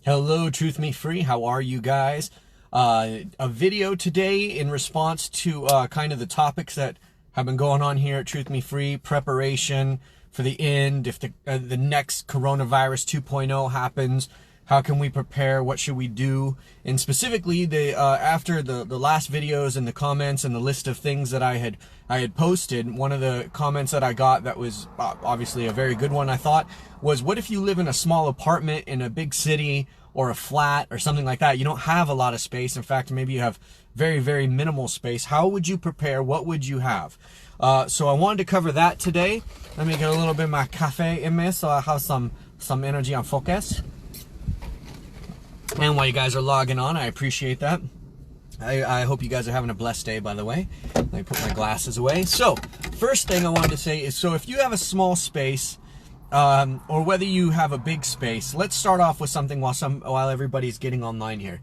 Hello, Truth Me Free. How are you guys? A video today in response to kind of the topics that have been going on here at Truth Me Free. Preparation for the end. If the next coronavirus 2.0 happens, how can we prepare? What should we do? And specifically, after the last videos and the comments and the list of things that I had posted, one of the comments that I got that was obviously a very good one, I thought, was, what if you live in a small apartment in a big city or a flat or something like that? You don't have a lot of space. In fact, maybe you have very, very minimal space. How would you prepare? What would you have? So I wanted to cover that today. Let me get a little bit of my cafe in me so I have some energy and focus. And while you guys are logging on, I appreciate that. I hope you guys are having a blessed day, by the way. Let me put my glasses away. So, first thing I wanted to say is, so if you have a small space, or whether you have a big space, let's start off with something while everybody's getting online here.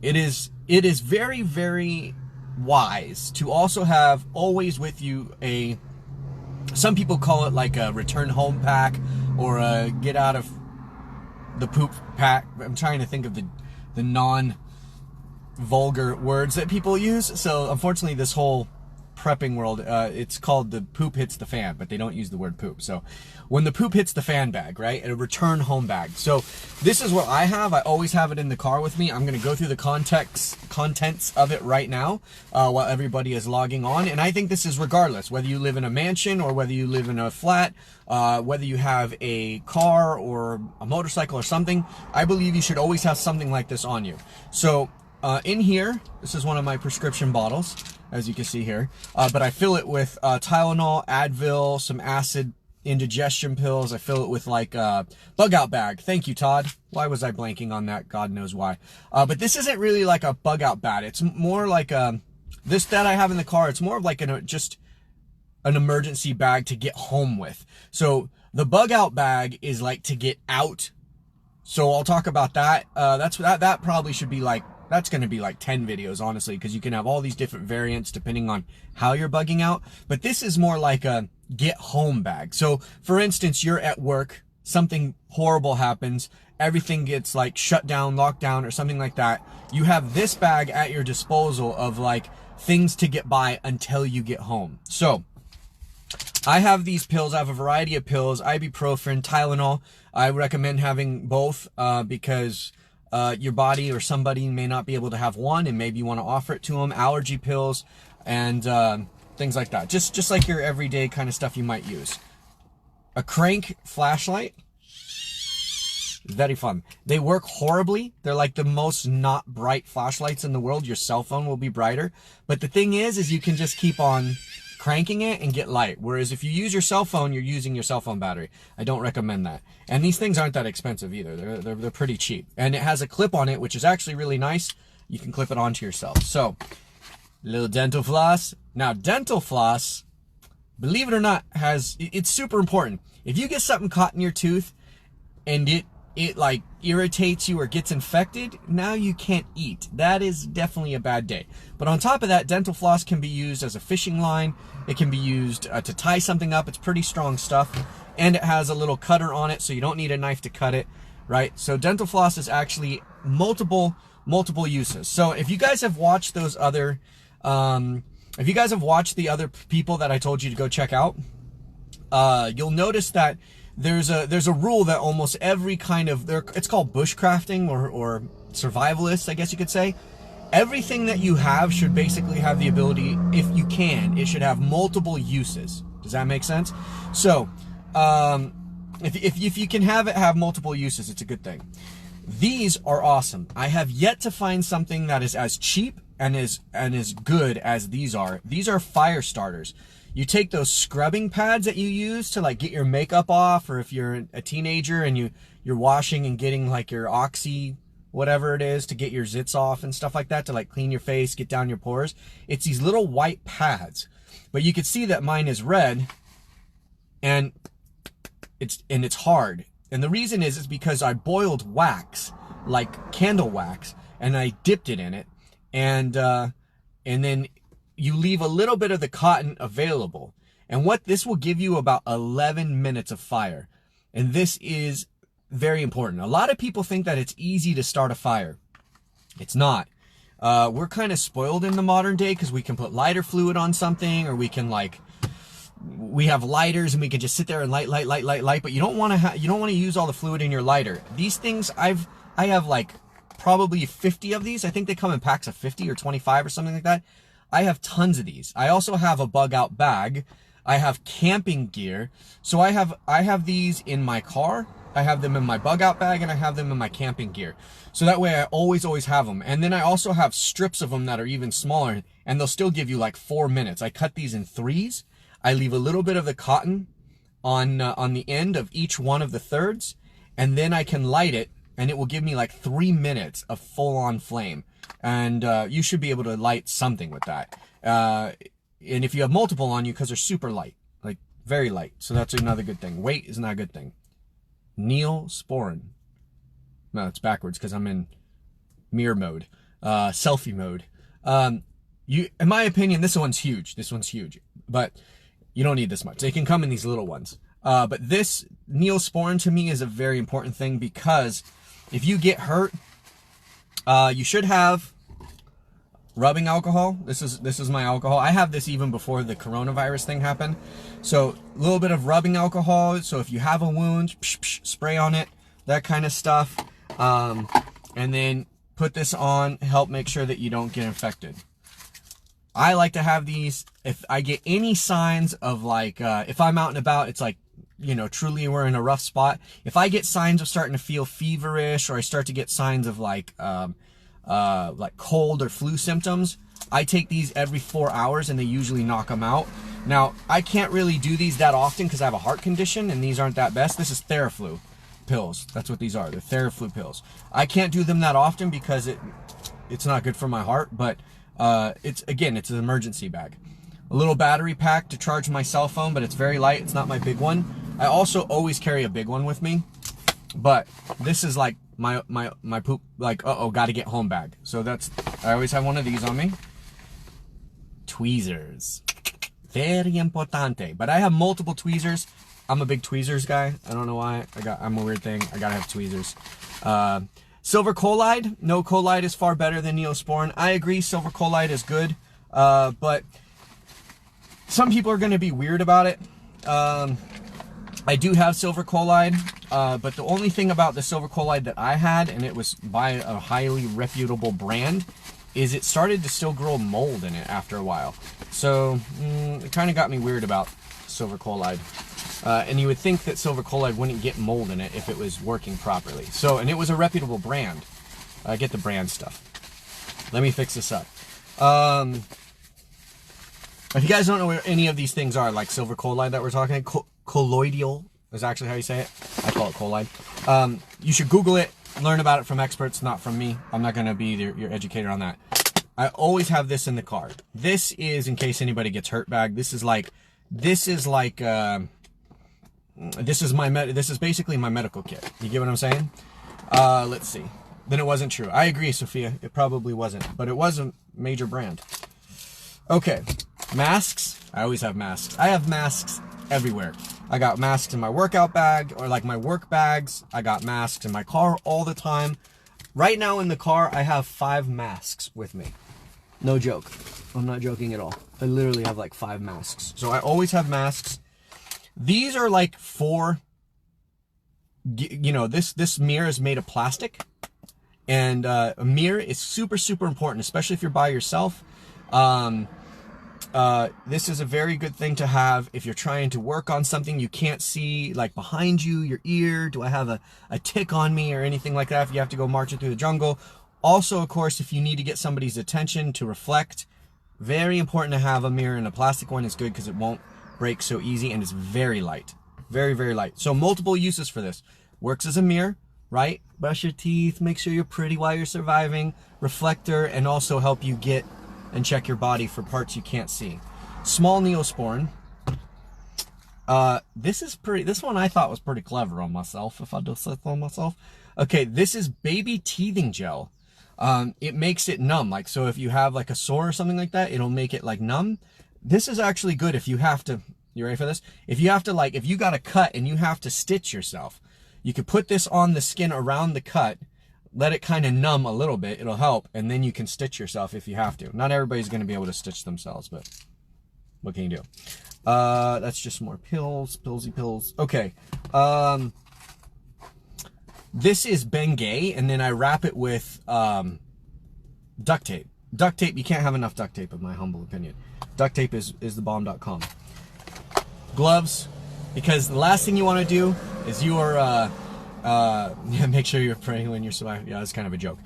It is very, very wise to also have always with you some people call it like a return home pack or a get out of the poop pack. I'm trying to think of the non-vulgar words that people use. So unfortunately, this whole prepping world, it's called the poop hits the fan, but they don't use the word poop. So when the poop hits the fan bag, right? A return home bag. So this is what I have. I always have it in the car with me. I'm going to go through the contents of it right now while everybody is logging on. And I think this is regardless, whether you live in a mansion or whether you live in a flat, whether you have a car or a motorcycle or something, I believe you should always have something like this on you. So in here, this is one of my prescription bottles, as you can see here, but I fill it with Tylenol, Advil, some acid indigestion pills. I fill it with like a bug out bag. Thank you, Todd. Why was I blanking on that? God knows why. But this isn't really like a bug out bag. It's more like this that I have in the car. It's more of like just an emergency bag to get home with. So the bug out bag is like to get out. So I'll talk about that. That probably should be like, that's going to be like 10 videos, honestly, because you can have all these different variants depending on how you're bugging out. But this is more like a get home bag. So for instance, you're at work, something horrible happens, everything gets like shut down, locked down, or something like that. You have this bag at your disposal of like things to get by until you get home. So I have these pills. I have a variety of pills, ibuprofen, Tylenol. I recommend having both because your body or somebody may not be able to have one, and maybe you want to offer it to them. Allergy pills and things like that. Just like your everyday kind of stuff you might use. A crank flashlight. Very fun. They work horribly. They're like the most not bright flashlights in the world. Your cell phone will be brighter. But the thing is you can just keep on cranking it and get light. Whereas if you use your cell phone, you're using your cell phone battery. I don't recommend that. And these things aren't that expensive either. They're pretty cheap. And it has a clip on it, which is actually really nice. You can clip it onto yourself. So, little dental floss. Now, dental floss, believe it or not, it's super important. If you get something caught in your tooth and it like irritates you or gets infected, now you can't eat. That is definitely a bad day. But on top of that, dental floss can be used as a fishing line. It can be used to tie something up. It's pretty strong stuff. And it has a little cutter on it, so you don't need a knife to cut it, right? So dental floss is actually multiple uses. So if you guys have watched those other, if you guys have watched the other people that I told you to go check out, you'll notice that there's a rule that almost every kind of, it's called bushcrafting or survivalists, I guess you could say. Everything that you have should basically have the ability, if you can, it should have multiple uses. Does that make sense? So, if you can have multiple uses, it's a good thing. These are awesome. I have yet to find something that is as cheap and as good as these are. These are fire starters. You take those scrubbing pads that you use to like get your makeup off, or if you're a teenager and you're washing and getting like your Oxy, whatever it is, to get your zits off and stuff like that, to like clean your face, get down your pores. It's these little white pads, but you can see that mine is red and it's hard. And the reason is because I boiled wax, like candle wax, and I dipped it in it, and then you leave a little bit of the cotton available. And what this will give you about 11 minutes of fire. And this is very important. A lot of people think that it's easy to start a fire. It's not. We're kind of spoiled in the modern day because we can put lighter fluid on something, or we can we have lighters and we can just sit there and light, but you don't want to use all the fluid in your lighter. These things, I have like probably 50 of these. I think they come in packs of 50 or 25 or something like that. I have tons of these. I also have a bug out bag. I have camping gear. So I have these in my car. I have them in my bug out bag, and I have them in my camping gear. So that way I always have them. And then I also have strips of them that are even smaller, and they'll still give you like 4 minutes. I cut these in 3s. I leave a little bit of the cotton on the end of each one of the thirds, and then I can light it, and it will give me like 3 minutes of full-on flame. And you should be able to light something with that. And if you have multiple on you, because they're super light, like very light. So that's another good thing. Weight is not a good thing. Neosporin. No, it's backwards because I'm in mirror mode, selfie mode. In my opinion, this one's huge. This one's huge, but you don't need this much. They can come in these little ones. But this Neosporin to me is a very important thing, because if you get hurt, you should have rubbing alcohol. This is my alcohol. I have this even before the coronavirus thing happened. So a little bit of rubbing alcohol. So if you have a wound, spray on it, that kind of stuff. And then put this on, help make sure that you don't get infected. I like to have these if I get any signs of if I'm out and about, it's like, truly we're in a rough spot. If I get signs of starting to feel feverish, or I start to get signs of like cold or flu symptoms, I take these every 4 hours, and they usually knock them out. Now, I can't really do these that often because I have a heart condition, and these aren't that best. This is Theraflu pills. That's what these are. They're Theraflu pills. I can't do them that often because it's not good for my heart, but it's an emergency bag. A little battery pack to charge my cell phone, but it's very light. It's not my big one. I also always carry a big one with me, but this is like my poop, gotta get home bag. So I always have one of these on me. Tweezers. Very importante. But I have multiple tweezers. I'm a big tweezers guy. I don't know why. I'm a weird thing. I gotta have tweezers. Silver Cholide. No, Cholide is far better than Neosporin. I agree, Silver Cholide is good. But some people are going to be weird about it. I do have Silver Cholide, but the only thing about the Silver Cholide that I had, and it was by a highly reputable brand, is it started to still grow mold in it after a while. So it kind of got me weird about Silver Cholide. And you would think that Silver Cholide wouldn't get mold in it if it was working properly. So, and it was a reputable brand. I get the brand stuff. Let me fix this up. If you guys don't know where any of these things are, like Silver Cholide that we're talking, colloidal is actually how you say it. I call it Cholide. You should Google it, learn about it from experts, not from me. I'm not going to be your educator on that. I always have this in the car. This is in case anybody gets hurt bag. This is basically my medical kit. You get what I'm saying? Let's see. Then it wasn't true. I agree, Sophia. It probably wasn't, but it was a major brand. Okay. Masks. I always have masks. I have masks everywhere. I got masks in my workout bag, or like my work bags. I got masks in my car all the time. Right now in the car, I have 5 masks with me. No joke. I'm not joking at all. I literally have like 5 masks. So I always have masks. These are like for, this mirror is made of plastic, and a mirror is super, super important, especially if you're by yourself. This is a very good thing to have if you're trying to work on something you can't see, like behind you, your ear. Do I have a tick on me or anything like that if you have to go marching through the jungle? Also, of course, if you need to get somebody's attention to reflect, very important to have a mirror, and a plastic one is good because it won't break so easy, and it's very light. Very, very light. So multiple uses for this. Works as a mirror, right? Brush your teeth, make sure you're pretty while you're surviving. Reflector, and also help you get and check your body for parts you can't see. Small Neosporin. This one I thought was pretty clever on myself, if I do say so myself. Okay, this is baby teething gel. It makes it numb. Like, so if you have like a sore or something like that, it'll make it like numb. This is actually good if you have to, you ready for this? If you have to, like, if you got a cut and you have to stitch yourself, You could put this on the skin around the cut, let it kind of numb a little bit, it'll help, and then you can stitch yourself if you have to. Not everybody's going to be able to stitch themselves, but what can you do? That's just more pills, pillsy pills. Okay. This is Bengay, and then I wrap it with duct tape. Duct tape, you can't have enough duct tape, in my humble opinion. Duct tape is thebomb.com. Gloves, because the last thing you want to do is you are, make sure you're praying when you're surviving. Yeah, that's kind of a joke.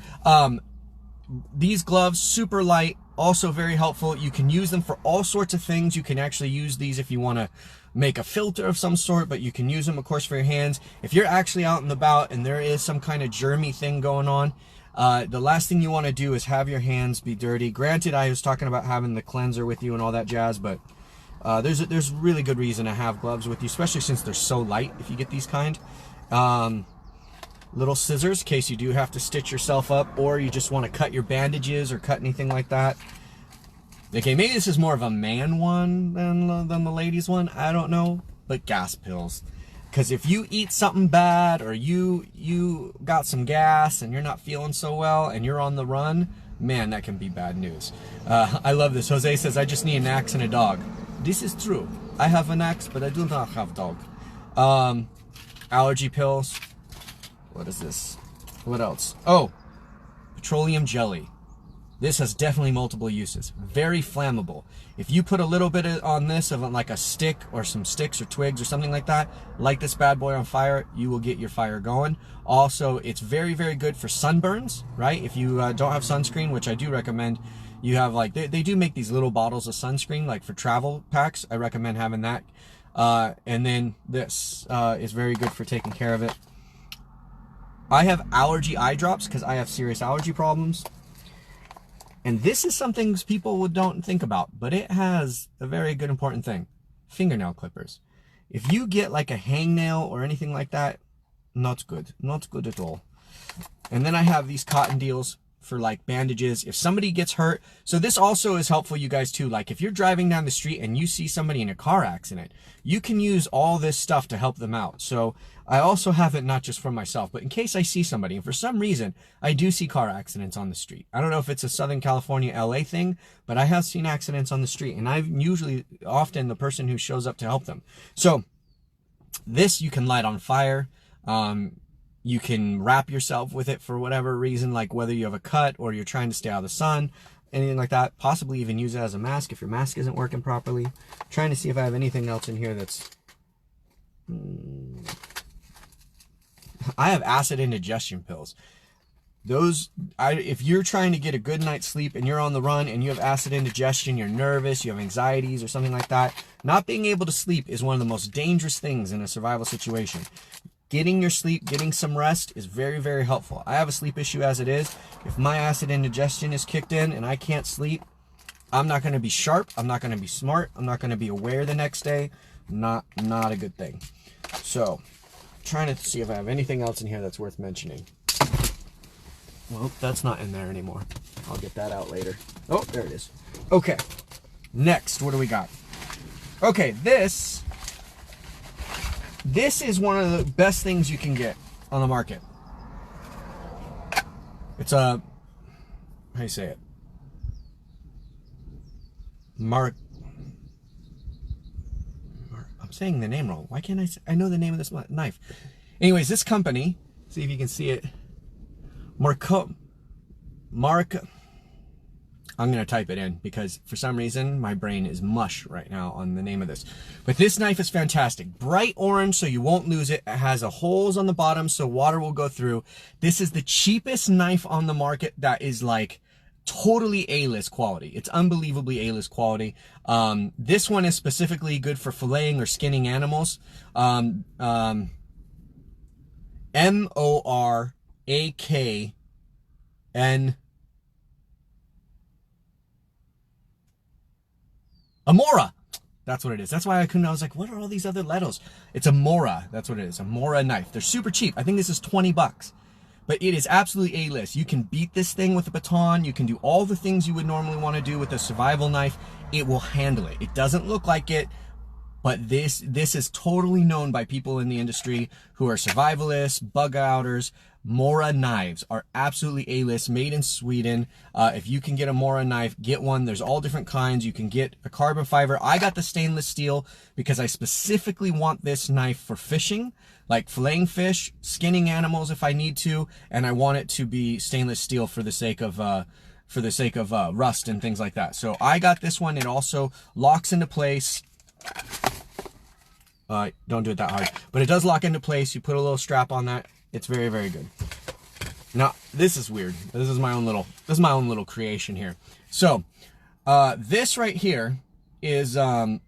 These gloves, super light, also very helpful. You can use them for all sorts of things. You can actually use these if you want to make a filter of some sort, but you can use them, of course, for your hands. If you're actually out and about and there is some kind of germy thing going on, the last thing you want to do is have your hands be dirty. Granted, I was talking about having the cleanser with you and all that jazz, but there's really good reason to have gloves with you, especially since they're so light if you get these kind. Little scissors in case you do have to stitch yourself up, or you just want to cut your bandages or cut anything like that. Okay, maybe this is more of a man one than the ladies one, I don't know, but gas pills. Because if you eat something bad, or you got some gas and you're not feeling so well and you're on the run, man, that can be bad news. I love this. Jose says, I just need an axe and a dog. This is true. I have an axe, but I do not have a dog. Allergy pills. What is this? What else? Oh, petroleum jelly. This has definitely multiple uses. Very flammable. If you put a little bit on this of like a stick or some sticks or twigs or something like that, light this bad boy on fire, you will get your fire going. Also, it's very, very good for sunburns, right? If you don't have sunscreen, which I do recommend, you have like, they do make these little bottles of sunscreen, like for travel packs. I recommend having that. And then this is very good for taking care of it. I have allergy eye drops because I have serious allergy problems. And this is something people don't think about, but it has a very good important thing. Fingernail clippers. If you get like a hangnail or anything like that, not good. Not good at all. And then I have these cotton deals for like bandages. If somebody gets hurt. So this also is helpful, you guys, too. Like if you're driving down the street and you see somebody in a car accident, you can use all this stuff to help them out. So I also have it not just for myself, but in case I see somebody, and for some reason, I do see car accidents on the street. I don't know if it's a Southern California, LA thing, but I have seen accidents on the street, and I'm usually often the person who shows up to help them. So this you can light on fire. You can wrap yourself with it for whatever reason, like whether you have a cut or you're trying to stay out of the sun, anything like that. Possibly even use it as a mask if your mask isn't working properly. Trying to see if I have anything else in here that's... I have acid indigestion pills. Those, if you're trying to get a good night's sleep and you're on the run and you have acid indigestion, you're nervous, you have anxieties or something like that, not being able to sleep is one of the most dangerous things in a survival situation. Getting your sleep, getting some rest is very, very helpful. I have a sleep issue as it is. If my acid indigestion is kicked in and I can't sleep, I'm not going to be sharp. I'm not going to be smart. I'm not going to be aware the next day. Not a good thing. So, trying to see if I have anything else in here that's worth mentioning. Well, that's not in there anymore. I'll get that out later. Oh, there it is. Okay. Next, what do we got? Okay, this is one of the best things you can get on the market. It's a, how do you say it? I'm saying the name wrong. Why can't I say? I know the name of this knife. Anyways, this company, see if you can see it. I'm going to type it in because for some reason my brain is mush right now on the name of this. But this knife is fantastic. Bright orange so you won't lose it. It has holes on the bottom so water will go through. This is the cheapest knife on the market that is like totally A-list quality. It's unbelievably A-list quality. This one is specifically good for filleting or skinning animals. Morakn. Amora. That's what it is. That's why I was like, what are all these other letters? It's Amora. That's what it is. Amora knife. They're super cheap. I think this is 20 bucks. But it is absolutely A-list. You can beat this thing with a baton. You can do all the things you would normally want to do with a survival knife. It will handle it. It doesn't look like it, but this is totally known by people in the industry who are survivalists, bug outers. Mora knives are absolutely A-list, made in Sweden. If you can get a Mora knife, get one. There's all different kinds. You can get a carbon fiber. I got the stainless steel because I specifically want this knife for fishing, like filleting fish, skinning animals if I need to, and I want it to be stainless steel for the sake of rust and things like that. So I got this one. It also locks into place. Don't do it that hard, but it does lock into place. You put a little strap on that. It's very, very good. Now, this is weird. This is my own little creation here. So, this right here is a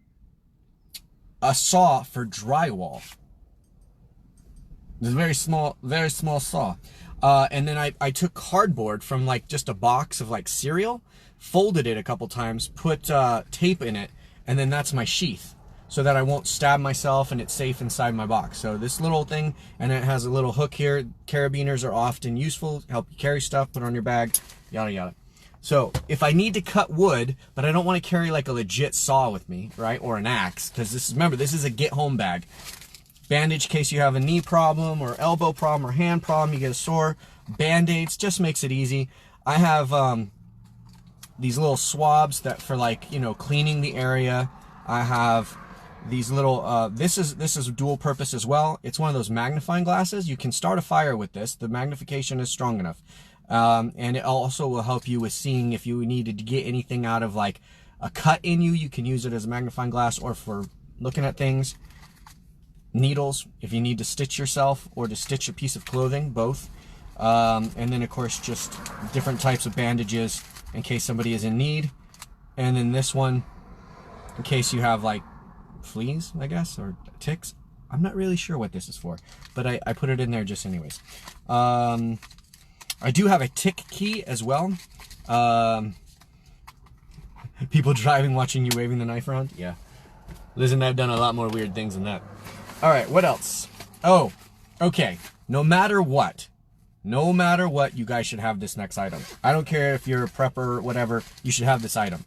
saw for drywall. It's a very small saw. And then I took cardboard from like just a box of like cereal, folded it a couple times, put tape in it, and then that's my sheath, so that I won't stab myself and it's safe inside my box. So this little thing, and it has a little hook here. Carabiners are often useful, help you carry stuff, put it on your bag, yada yada. So if I need to cut wood, but I don't want to carry like a legit saw with me, right, or an axe, because remember, this is a get home bag. Bandage in case you have a knee problem or elbow problem or hand problem, you get a sore. Band-aids just makes it easy. I have these little swabs that for like, you know, cleaning the area. I have these little, this is dual purpose as well. It's one of those magnifying glasses. You can start a fire with this. The magnification is strong enough. And it also will help you with seeing if you needed to get anything out of like a cut in you. You can use it as a magnifying glass, or for looking at things. Needles, if you need to stitch yourself or to stitch a piece of clothing, both. And then of course just different types of bandages in case somebody is in need. And then this one, in case you have like fleas, I guess, or ticks. I'm not really sure what this is for, but I put it in there just anyways. I do have a tick key as well. People driving, watching you waving the knife around. Yeah. Liz and I have done a lot more weird things than that. All right, what else? Oh, okay. No matter what, you guys should have this next item. I don't care if you're a prepper, whatever, you should have this item.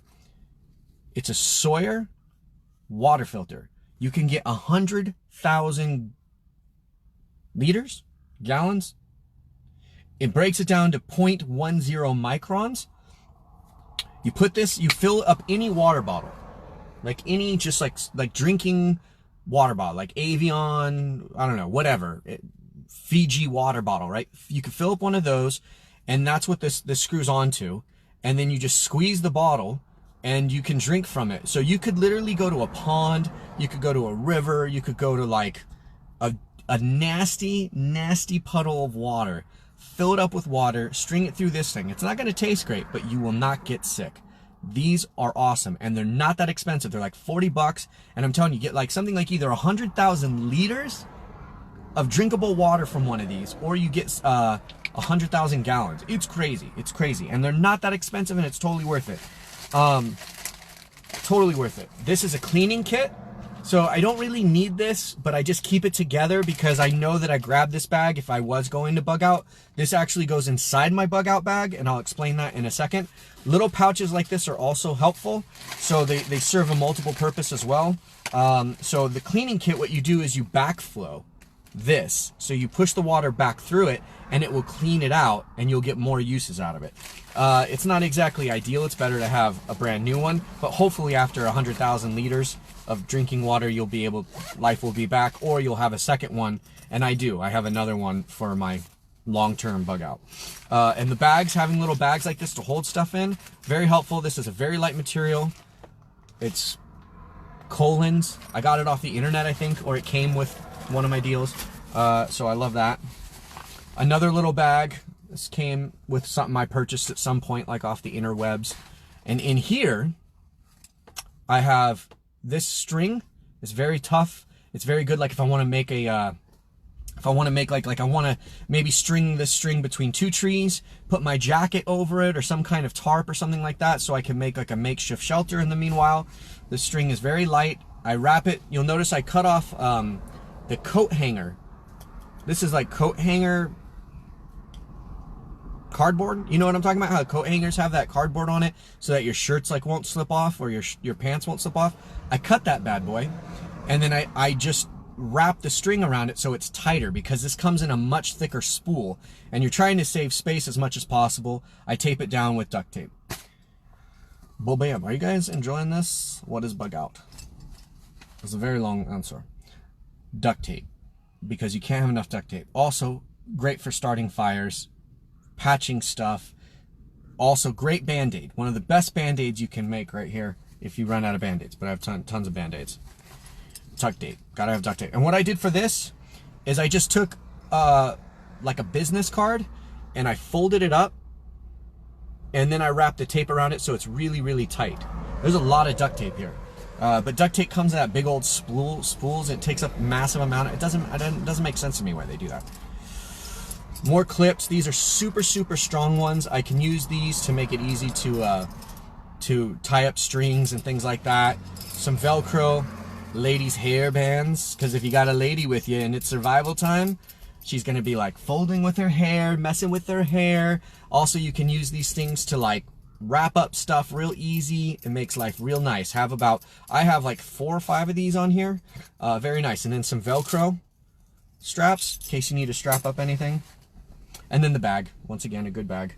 It's a Sawyer water filter. You can get 100,000 liters, gallons. It breaks it down to 0.10 microns. You put this, you fill up any water bottle, like any, just like drinking water bottle, like Avion, I don't know, whatever, Fiji water bottle, right? You can fill up one of those, and that's what this screws onto, and then you just squeeze the bottle and you can drink from it. So you could literally go to a pond, you could go to a river, you could go to like a nasty puddle of water, fill it up with water, string it through this thing. It's not going to taste great, but you will not get sick. These are awesome, and they're not that expensive. They're like 40 bucks, and I'm telling you, get like something like either 100,000 liters of drinkable water from one of these, or you get 100,000 gallons. It's crazy. It's crazy, and they're not that expensive, and it's totally worth it. Totally worth it. This is a cleaning kit, so I don't really need this, but I just keep it together because I know that I grabbed this bag if I was going to bug out. This actually goes inside my bug out bag, and I'll explain that in a second. Little pouches like this are also helpful, so they serve a multiple purpose as well. So the cleaning kit, what you do is you backflow this. So you push the water back through it, and it will clean it out, and you'll get more uses out of it. It's not exactly ideal. It's better to have a brand new one, but hopefully after 100,000 liters of drinking water, you'll be able, life will be back, or you'll have a second one. And I do. I have another one for my long-term bug out. And the bags, having little bags like this to hold stuff in, very helpful. This is a very light material. It's Colin's. I got it off the internet, I think, or it came with one of my deals. So I love that. Another little bag. This came with something I purchased at some point, like off the interwebs. And in here, I have this string. It's very tough. It's very good. Like if I want to make a, if I want to make like I want to maybe string this string between two trees, put my jacket over it or some kind of tarp or something like that, so I can make like a makeshift shelter in the meanwhile. The string is very light. I wrap it. You'll notice I cut off the coat hanger. This is like coat hanger cardboard. You know what I'm talking about? How coat hangers have that cardboard on it so that your shirts like won't slip off, or your pants won't slip off. I cut that bad boy, And then I just wrap the string around it so it's tighter, because this comes in a much thicker spool and you're trying to save space as much as possible. I tape it down with duct tape. Well, bam. Are you guys enjoying this? What is bug out? It's a very long answer. Duct tape, because you can't have enough duct tape. Also great for starting fires, patching stuff. Also great band-aid. One of the best band-aids you can make right here if you run out of band-aids, but I have tons of band-aids. Duct tape, gotta have duct tape. And what I did for this is I just took like a business card and I folded it up, and then I wrapped the tape around it so it's really tight. There's a lot of duct tape here, but duct tape comes in that big old spools. It takes up a massive amount. It doesn't make sense to me why they do that. More clips. These are super strong ones. I can use these to make it easy to tie up strings and things like that. Some Velcro. Ladies' hair bands, because if you got a lady with you and it's survival time, she's gonna be like folding with her hair, messing with her hair. Also, you can use these things to like wrap up stuff real easy. It makes life real nice. I have like 4 or 5 of these on here. Very nice. And then some Velcro straps in case you need to strap up anything. And then the bag, once again, a good bag.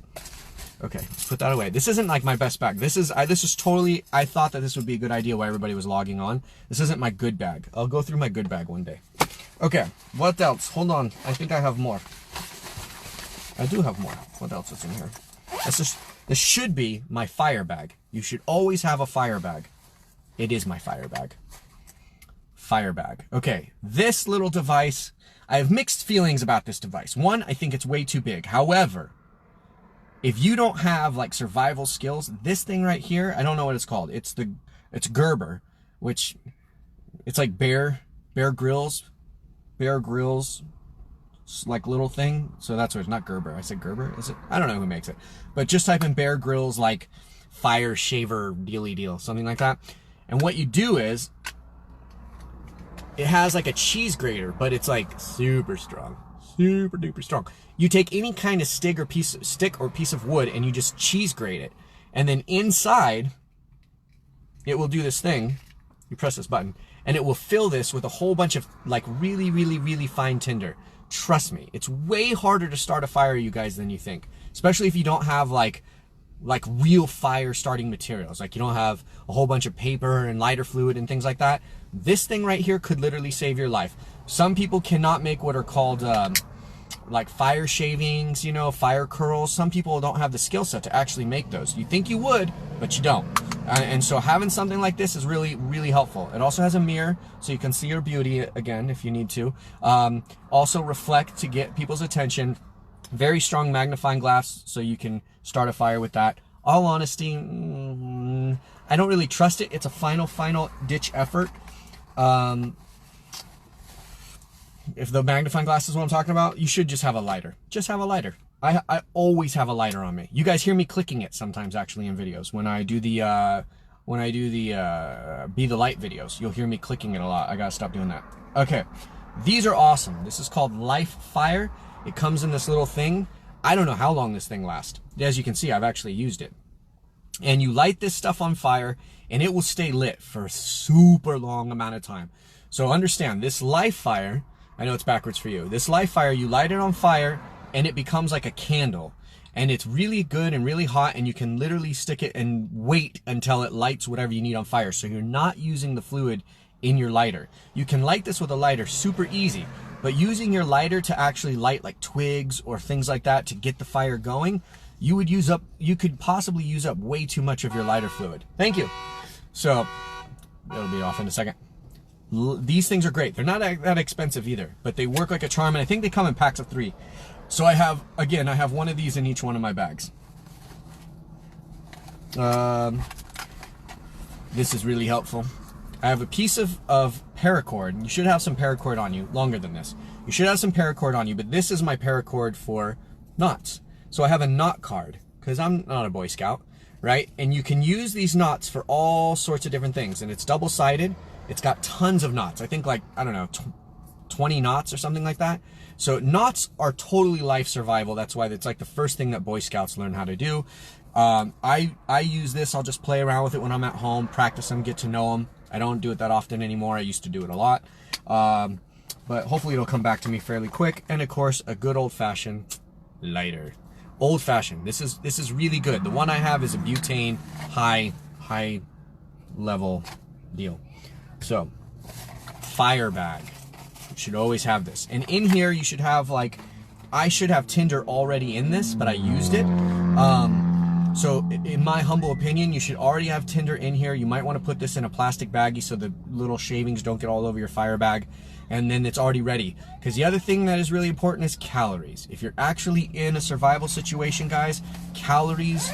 Okay, let's put that away. This isn't like my best bag. This is totally, I thought that this would be a good idea while everybody was logging on. This isn't my good bag. I'll go through my good bag one day. Okay, what else? Hold on, I think I have more. I do have more. What else is in here? This should be my fire bag. You should always have a fire bag. It is my fire bag. Fire bag. Okay, this little device, I have mixed feelings about this device. One, I think it's way too big. However, if you don't have like survival skills, this thing right here, I don't know what it's called. It's Gerber, which it's like Bear Grylls, like little thing. So that's what it's not Gerber. I said Gerber. Is it? I don't know who makes it, but just type in Bear Grylls like fire shaver deal, something like that. And what you do is it has like a cheese grater, but it's like super strong. Super duper strong. You take any kind of stick or piece of wood and you just cheese grate it, and then inside it will do this thing. You press this button and it will fill this with a whole bunch of like really fine tinder. Trust me, it's way harder to start a fire, you guys, than you think, especially if you don't have like real fire starting materials. Like you don't have a whole bunch of paper and lighter fluid and things like that. This thing right here could literally save your life. Some people cannot make what are called like fire shavings, you know, fire curls. Some people don't have the skill set to actually make those. You think you would, but you don't. And so having something like this is really helpful. It also has a mirror, so you can see your beauty again if you need to. Also reflect to get people's attention. Very strong magnifying glass, so you can start a fire with that. All honesty, I don't really trust it. It's a final ditch effort. If the magnifying glass is what I'm talking about, you should just have a lighter. Just have a lighter. I always have a lighter on me. You guys hear me clicking it sometimes actually in videos. When I do the Be the Light videos, you'll hear me clicking it a lot. I gotta stop doing that. Okay, these are awesome. This is called Life Fire. It comes in this little thing. I don't know how long this thing lasts. As you can see, I've actually used it. And you light this stuff on fire and it will stay lit for a super long amount of time. So understand, this Life Fire, I know it's backwards for you. This Life Fire, you light it on fire and it becomes like a candle. And it's really good and really hot, and you can literally stick it and wait until it lights whatever you need on fire. So you're not using the fluid in your lighter. You can light this with a lighter super easy, but using your lighter to actually light like twigs or things like that to get the fire going, you could possibly use up way too much of your lighter fluid. Thank you. So it'll be off in a second. These things are great. They're not that expensive either, but they work like a charm, and I think they come in packs of 3. So I have one of these in each one of my bags. This is really helpful. I have a piece of paracord. You should have some paracord on you, longer than this. You should have some paracord on you, but this is my paracord for knots. So I have a knot card, because I'm not a Boy Scout, right? And you can use these knots for all sorts of different things, and it's double-sided. It's got tons of knots. I think like, I don't know, 20 knots or something like that. So knots are totally life survival. That's why it's like the first thing that Boy Scouts learn how to do. I use this. I'll just play around with it when I'm at home, practice them, get to know them. I don't do it that often anymore. I used to do it a lot. But hopefully it'll come back to me fairly quick. And of course, a good old-fashioned lighter. Old-fashioned. This is really good. The one I have is a butane high level deal. So, fire bag. You should always have this. And in here you should have, like, I should have tinder already in this, but I used it. So in my humble opinion, you should already have tinder in here. You might want to put this in a plastic baggie so the little shavings don't get all over your fire bag. And then it's already ready. Because the other thing that is really important is calories. If you're actually in a survival situation, guys, calories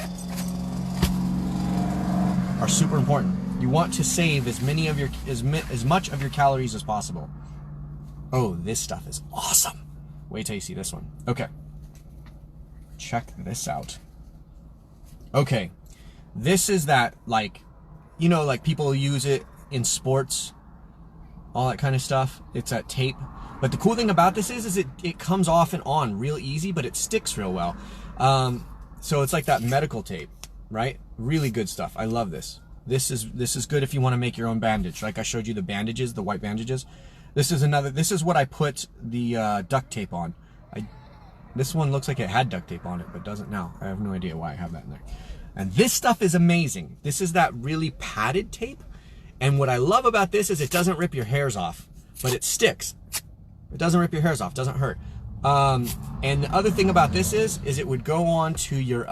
are super important. You want to save as much of your calories as possible. Oh, this stuff is awesome. Wait till you see this one. Okay. Check this out. Okay. This is that, like, you know, like people use it in sports, all that kind of stuff. It's that tape. But the cool thing about this is it comes off and on real easy, but it sticks real well. So it's like that medical tape, right? Really good stuff. I love this. This is good if you want to make your own bandage. Like I showed you the bandages, the white bandages. This is what I put the duct tape on. This one looks like it had duct tape on it, but doesn't now. I have no idea why I have that in there. And this stuff is amazing. This is that really padded tape. And what I love about this is it doesn't rip your hairs off, but it sticks. It doesn't rip your hairs off, doesn't hurt. And the other thing about this is it would go on to your,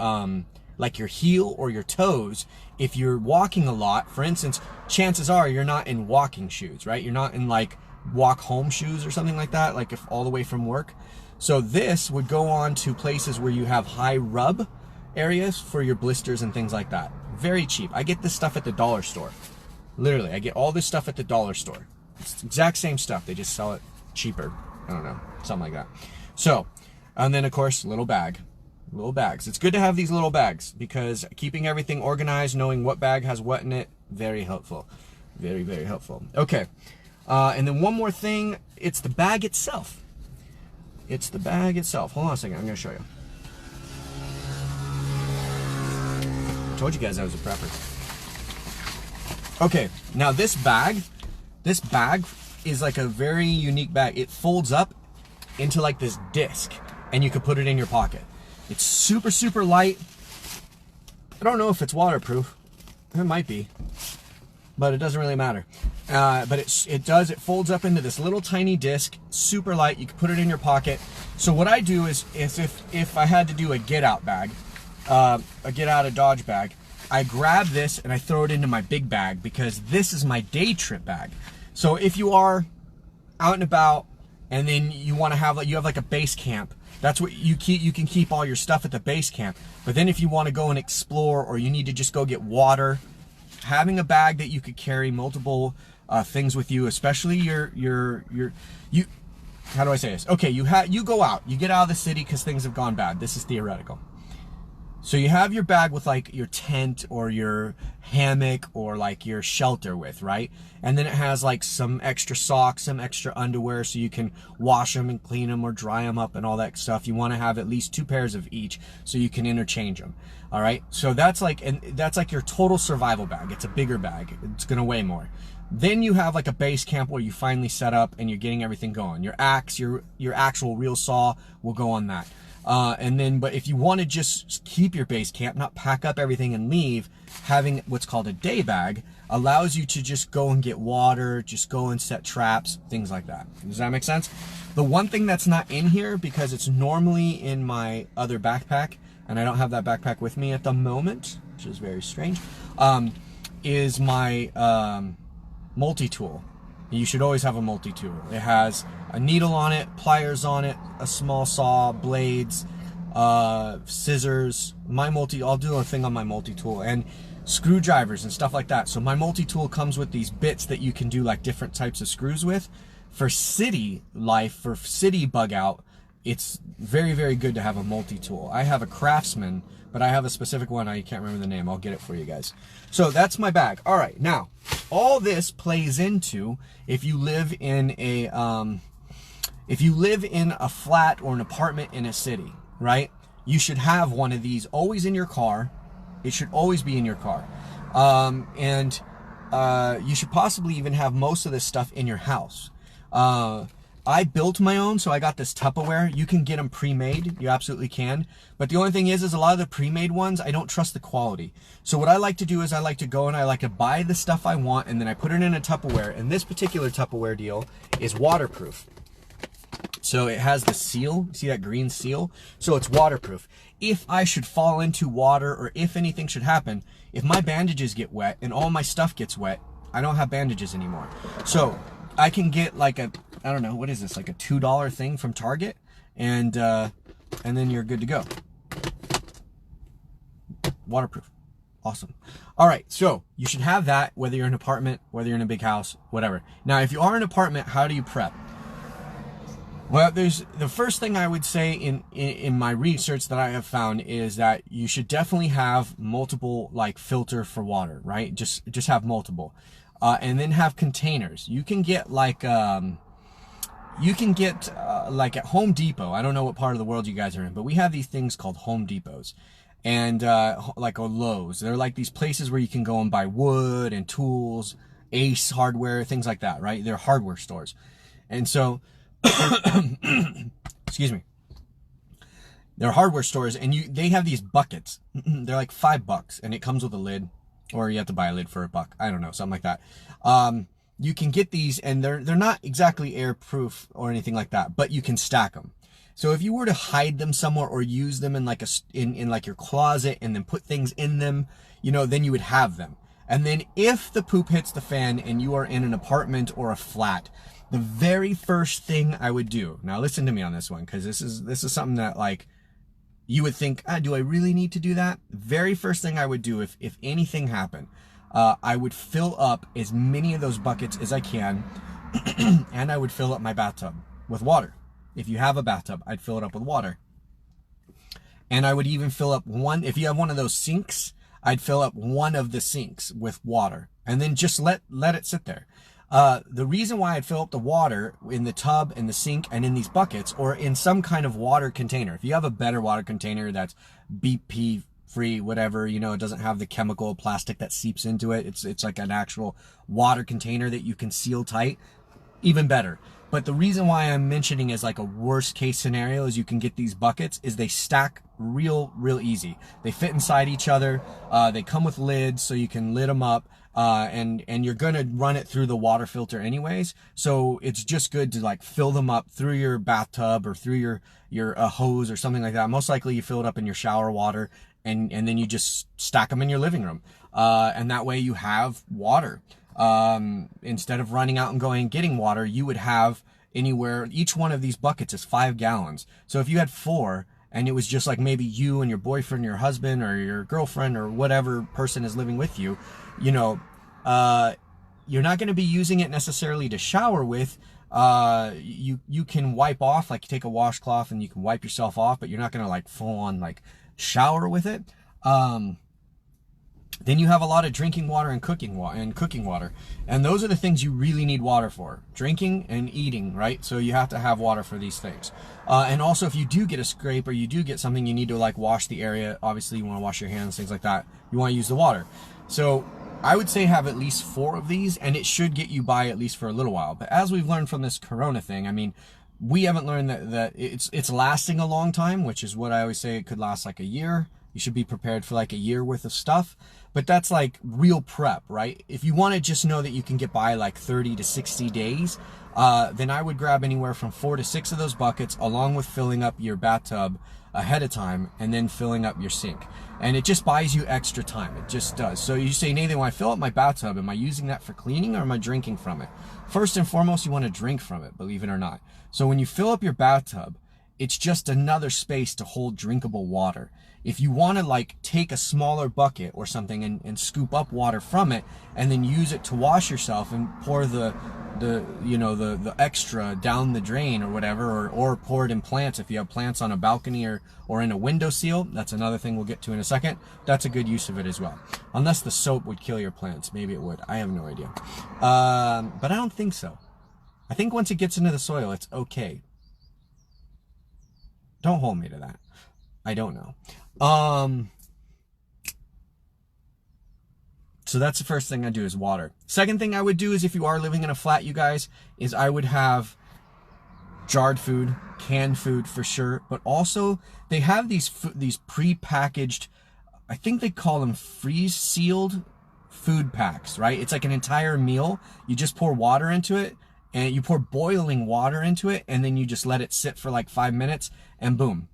like your heel or your toes. If you're walking a lot, for instance, chances are you're not in walking shoes, right? You're not in like walk home shoes or something like that, like if all the way from work. So this would go on to places where you have high rub areas for your blisters and things like that. Very cheap. I get this stuff at the dollar store. Literally, I get all this stuff at the dollar store. It's the exact same stuff. They just sell it cheaper. I don't know, something like that. So, and then of course, little bags. It's good to have these little bags because keeping everything organized, knowing what bag has what in it, very helpful. Very, very helpful. Okay. And then one more thing, it's the bag itself. It's the bag itself. Hold on a second, I'm gonna show you. I told you guys I was a prepper. Okay, now this bag is like a very unique bag. It folds up into like this disc and you can put it in your pocket. It's super, super light. I don't know if it's waterproof. It might be, but it doesn't really matter. But it folds up into this little tiny disc, super light. You can put it in your pocket. So what I do is if I had to do a get out bag, a get out of Dodge bag, I grab this and I throw it into my big bag because this is my day trip bag. So if you are out and about and then you want to have like a base camp, that's what you can keep all your stuff at the base camp. But then if you want to go and explore or you need to just go get water, having a bag that you could carry multiple things with you, especially how do I say this? Okay, you go out, you get out of the city because things have gone bad. This is theoretical. So you have your bag with like your tent or your hammock or like your shelter with, right? And then it has like some extra socks, some extra underwear so you can wash them and clean them or dry them up and all that stuff. You want to have at least 2 pairs of each so you can interchange them. All right. So that's like your total survival bag. It's a bigger bag. It's going to weigh more. Then you have like a base camp where you finally set up and you're getting everything going. Your axe, your actual real saw will go on that. But if you want to just keep your base camp, not pack up everything and leave, having what's called a day bag allows you to just go and get water, just go and set traps, things like that. Does that make sense? The one thing that's not in here, because it's normally in my other backpack, and I don't have that backpack with me at the moment, which is very strange, is my multi-tool. You should always have a multi-tool. It has a needle on it, pliers on it, a small saw, blades, scissors. I'll do a thing on my multi-tool, and screwdrivers and stuff like that. So my multi-tool comes with these bits that you can do like different types of screws with. For city life, for city bug out, it's very, very good to have a multi-tool. I have a Craftsman, but I have a specific one. I can't remember the name. I'll get it for you guys. So that's my bag. All right, now all this plays into if you live in a flat or an apartment in a city, right? You should have one of these always in your car. It should always be in your car. And you should possibly even have most of this stuff in your house. I built my own, so I got this Tupperware. You can get them pre-made. You absolutely can. But the only thing is a lot of the pre-made ones, I don't trust the quality. So what I like to do is I like to go and I like to buy the stuff I want, and then I put it in a Tupperware. And this particular Tupperware deal is waterproof. So it has the seal. See that green seal? So it's waterproof. If I should fall into water, or if anything should happen, if my bandages get wet and all my stuff gets wet, I don't have bandages anymore. So I can get like a, I don't know, what is this, like a $2 thing from Target, and then you're good to go. Waterproof. Awesome. All right, so you should have that, whether you're in an apartment, whether you're in a big house, whatever. Now, if you are in an apartment, how do you prep? Well, there's the first thing I would say in my research that I have found is that you should definitely have multiple, like, filter for water, right? Just have multiple, and then have containers. You can get like like at Home Depot. I don't know what part of the world you guys are in, but we have these things called Home Depots, and like, or Lowe's. They're like these places where you can go and buy wood and tools, Ace Hardware, things like that, right? They're hardware stores, and so. Excuse me. They're hardware stores, and they have these buckets. They're like $5, and it comes with a lid, or you have to buy a lid for $1. I don't know, something like that. You can get these, and they're not exactly airproof or anything like that, but you can stack them. So if you were to hide them somewhere or use them in like in like your closet and then put things in them, you know, then you would have them. And then if the poop hits the fan and you are in an apartment or a flat, the very first thing I would do, now listen to me on this one, because this is something that, like, you would think, do I really need to do that? Very first thing I would do if anything happened, I would fill up as many of those buckets as I can, and I would fill up my bathtub with water. If you have a bathtub, I'd fill it up with water. And I would even fill up if you have one of those sinks, I'd fill up one of the sinks with water, and then just let it sit there. The reason why I'd fill up the water in the tub, in the sink, and in these buckets, or in some kind of water container. If you have a better water container that's BP free, whatever, you know, it doesn't have the chemical plastic that seeps into it. It's like an actual water container that you can seal tight, even better. But the reason why I'm mentioning as like a worst case scenario is you can get these buckets is they stack real easy. They fit inside each other. They come with lids, so you can lid them up. And you're gonna run it through the water filter anyways, so it's just good to like fill them up through your bathtub or through your hose or something like that. Most likely you fill it up in your shower water, and then you just stack them in your living room, and that way you have water. Instead of running out and going and getting water, you would have anywhere. Each one of these buckets is 5 gallons, so if you had 4 and it was just like maybe you and your boyfriend, your husband, or your girlfriend, or whatever person is living with you, you know, you're not going to be using it necessarily to shower with. You can wipe off, like, you take a washcloth and you can wipe yourself off, but you're not going to like full on like shower with it. Then you have a lot of drinking water and cooking water, and those are the things you really need water for: drinking and eating, right? So you have to have water for these things. And also, if you do get a scrape or you do get something, you need to like wash the area. Obviously, you want to wash your hands, things like that. You want to use the water. So I would say have at least 4 of these, and it should get you by at least for a little while. But as we've learned from this Corona thing, I mean, we haven't learned that it's lasting a long time, which is what I always say. It could last like a year. You should be prepared for like a year worth of stuff. But that's like real prep, right? If you want to just know that you can get by like 30 to 60 days, then I would grab anywhere from 4 to 6 of those buckets, along with filling up your bathtub ahead of time, and then filling up your sink. And it just buys you extra time. It just does. So you say, Nathan, when I fill up my bathtub, am I using that for cleaning, or am I drinking from it? First and foremost, you want to drink from it, believe it or not. So when you fill up your bathtub, it's just another space to hold drinkable water. If you want to like take a smaller bucket or something and scoop up water from it, and then use it to wash yourself and pour the extra down the drain or whatever, or pour it in plants. If you have plants on a balcony or in a window seal, that's another thing we'll get to in a second. That's a good use of it as well. Unless the soap would kill your plants. Maybe it would. I have no idea. But I don't think so. I think once it gets into the soil, it's okay. Don't hold me to that. I don't know. So that's the first thing I do is water. Second thing I would do is, if you are living in a flat, you guys, is I would have jarred food, canned food for sure, but also they have these pre-packaged, I think they call them freeze-sealed food packs, right? It's like an entire meal. You just pour water into it, and you pour boiling water into it, and then you just let it sit for like 5 minutes, and boom.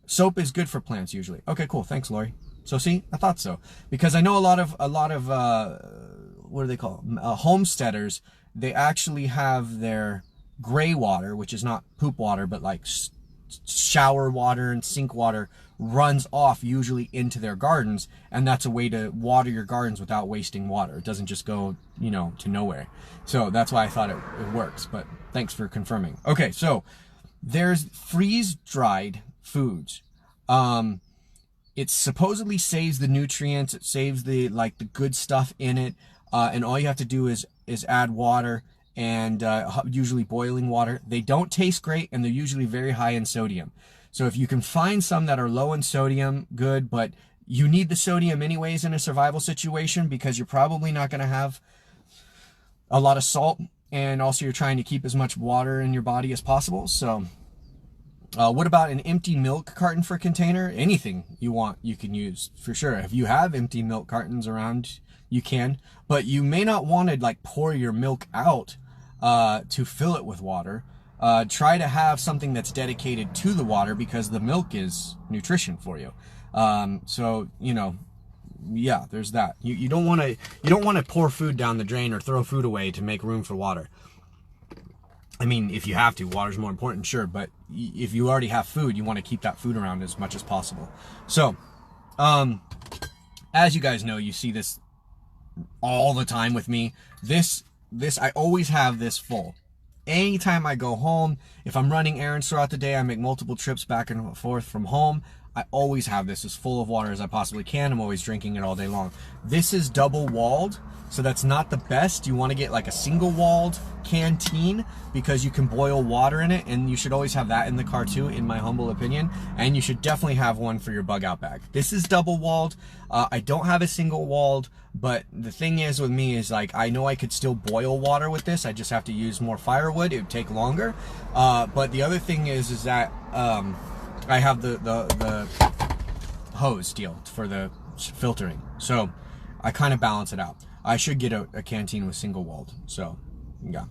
Soap is good for plants usually. Okay, cool. Thanks, Lori. So see, I thought so, because I know a lot of what do they call them? Homesteaders. They actually have their gray water, which is not poop water, but like shower water and sink water, runs off usually into their gardens, and that's a way to water your gardens without wasting water. It doesn't just go, you know, to nowhere. So that's why I thought it works, but thanks for confirming. Okay, so there's freeze-dried foods. It supposedly saves the nutrients, it saves the good stuff in it, and all you have to do is add water, and usually boiling water. They don't taste great, and they're usually very high in sodium. So if you can find some that are low in sodium, good, but you need the sodium anyways in a survival situation, because you're probably not going to have a lot of salt, and also you're trying to keep as much water in your body as possible. So what about an empty milk carton for container? Anything you want, you can use for sure. If you have empty milk cartons around, you can, but you may not want to like pour your milk out to fill it with water. Try to have something that's dedicated to the water, because the milk is nutrition for you. So, you know, yeah, there's that. You don't want to pour food down the drain or throw food away to make room for water. I mean, if you have to, water's more important, sure, but if you already have food, you want to keep that food around as much as possible. So, as you guys know, you see this all the time with me. This I always have this full. Anytime I go home, if I'm running errands throughout the day, I make multiple trips back and forth from home, I always have this as full of water as I possibly can. I'm always drinking it all day long. This is double walled, so that's not the best. You want to get like a single walled canteen, because you can boil water in it, and you should always have that in the car too, in my humble opinion. And you should definitely have one for your bug out bag. This is double walled. I don't have a single walled, but the thing is with me is, like, I know I could still boil water with this. I just have to use more firewood. It would take longer. But the other thing is that I have the hose deal for the filtering, so I kind of balance it out. I should get a canteen with single walled. So yeah.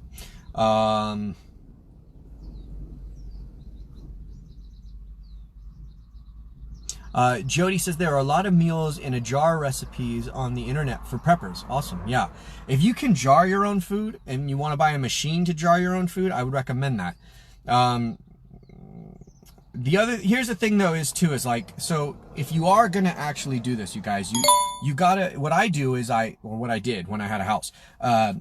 Jody says there are a lot of meals in a jar recipes on the internet for preppers. Awesome. Yeah, if you can jar your own food and you want to buy a machine to jar your own food, I would recommend that. Here's the thing though, is like, so if you are gonna actually do this, you guys, you gotta, what I do is what I did when I had a house,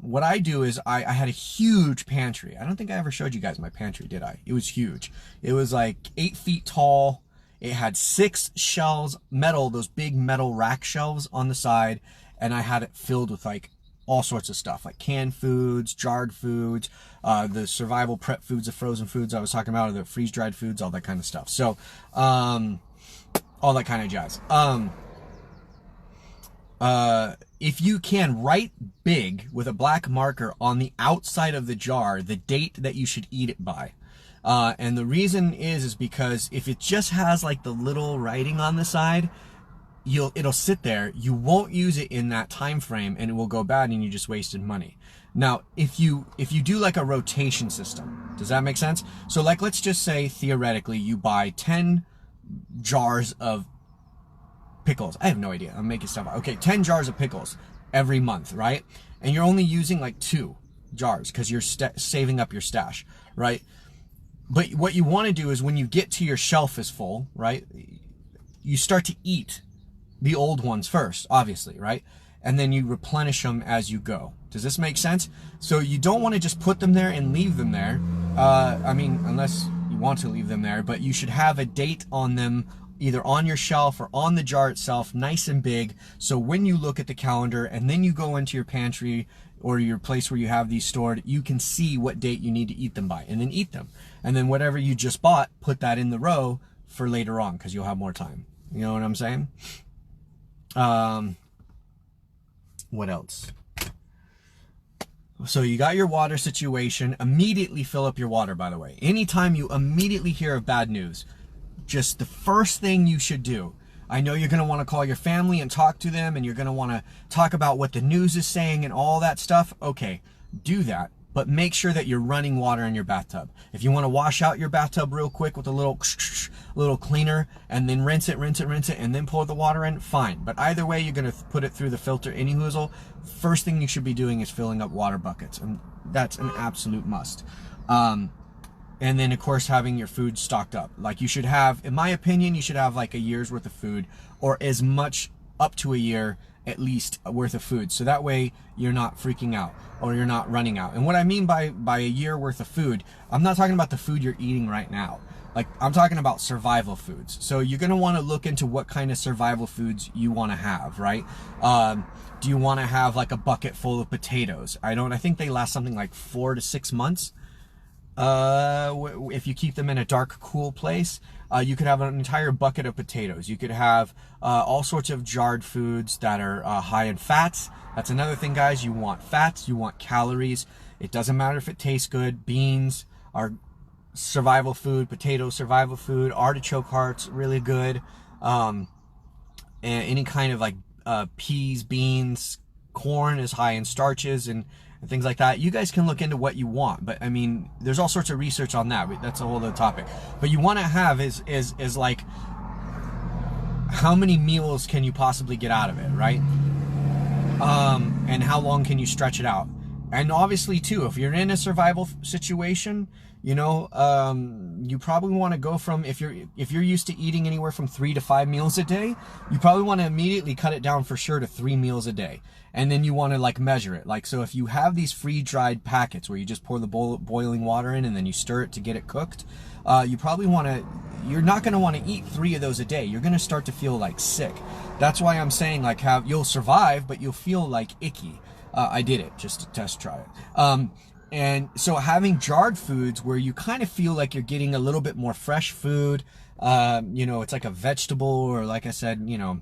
what I do is I had a huge pantry. I don't think I ever showed you guys my pantry, did I? It was huge. It was like 8 feet tall. It had 6 shelves, those big metal rack shelves on the side, and I had it filled with like all sorts of stuff, like canned foods, jarred foods, the survival prep foods, the frozen foods I was talking about, or the freeze-dried foods, all that kind of stuff. So, all that kind of jazz. If you can, write big with a black marker on the outside of the jar the date that you should eat it by. And the reason is because if it just has like the little writing on the side, it'll sit there. You won't use it in that time frame, and it will go bad, and you just wasted money. Now, if you do like a rotation system, does that make sense? So like, let's just say theoretically you buy 10 jars of pickles. I have no idea. I'm making stuff up. Okay, 10 jars of pickles every month, right? And you're only using like 2 jars because you're saving up your stash, right? But what you want to do is when you get to your shelf is full, right? You start to eat the old ones first, obviously, right? And then you replenish them as you go. Does this make sense? So you don't want to just put them there and leave them there. I mean, unless you want to leave them there, but you should have a date on them, either on your shelf or on the jar itself, nice and big. So when you look at the calendar and then you go into your pantry or your place where you have these stored, you can see what date you need to eat them by, and then eat them. And then whatever you just bought, put that in the row for later on, because you'll have more time. You know what I'm saying? What else? So you got your water situation. Immediately fill up your water, by the way. Anytime you immediately hear of bad news, just the first thing you should do. I know you're going to want to call your family and talk to them, and you're going to want to talk about what the news is saying and all that stuff. Okay, do that. But make sure that you're running water in your bathtub. If you want to wash out your bathtub real quick with a little cleaner and then rinse it, and then pour the water in, fine. But either way, you're going to put it through the filter any hoozle. First thing you should be doing is filling up water buckets. And that's an absolute must. And then, of course, having your food stocked up. Like you should have, in my opinion, you should have like a year's worth of food, or as much up to a year at least worth of food. So that way you're not freaking out or you're not running out. And what I mean by a year worth of food, I'm not talking about the food you're eating right now. Like I'm talking about survival foods. So you're going to want to look into what kind of survival foods you want to have, right? Do you want to have like a bucket full of potatoes? I think they last something like 4 to 6 months. If you keep them in a dark, cool place, you could have an entire bucket of potatoes. You could have all sorts of jarred foods that are high in fats. That's another thing, guys. You want fats, you want calories. It doesn't matter if it tastes good. Beans are survival food, potatoes survival food, artichoke hearts really good. And any kind of like peas, beans, corn is high in starches and things like that. You guys can look into what you want, but I mean, there's all sorts of research on that. That's a whole other topic. But you want to have is like, how many meals can you possibly get out of it, right? And how long can you stretch it out? And obviously too, if you're in a survival situation, you know, you probably want to go from, if you're used to eating anywhere from 3 to 5 meals a day, you probably want to immediately cut it down for sure to 3 meals a day. And then you want to like measure it. Like, so if you have these free-dried packets where you just pour the boiling water in and then you stir it to get it cooked, you probably want to, you're not going to want to eat 3 of those a day. You're going to start to feel like sick. That's why I'm saying like you'll survive, but you'll feel like icky. I did it just to test try it. And so having jarred foods where you kind of feel like you're getting a little bit more fresh food, you know, it's like a vegetable or like I said, you know,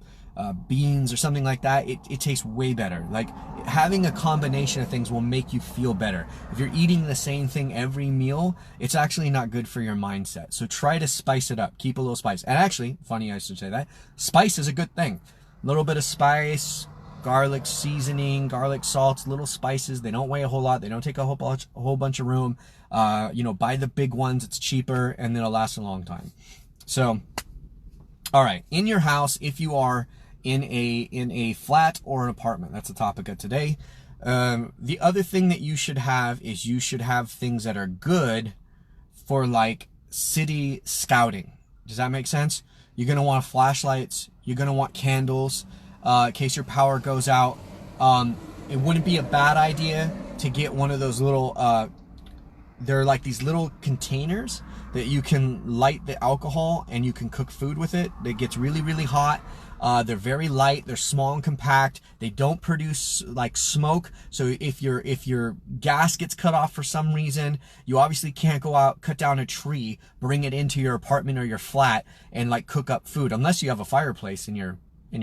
beans or something like that, it tastes way better. Like having a combination of things will make you feel better. If you're eating the same thing every meal, it's actually not good for your mindset. So try to spice it up, keep a little spice. And actually, funny I should say that, spice is a good thing. A little bit of spice, garlic seasoning, garlic salts, little spices. They don't weigh a whole lot. They don't take a whole bunch of room. You know, buy the big ones. It's cheaper and it'll last a long time. So, all right, in your house, if you are in a flat or an apartment, that's the topic of today. The other thing that you should have is you should have things that are good for like city scouting. Does that make sense? You're going to want flashlights. You're going to want candles. In case your power goes out. It wouldn't be a bad idea to get one of those little, they're like these little containers that you can light the alcohol and you can cook food with it. It gets really, really hot. They're very light, they're small and compact. They don't produce like smoke. So if your gas gets cut off for some reason, you obviously can't go out, cut down a tree, bring it into your apartment or your flat and like cook up food, unless you have a fireplace in your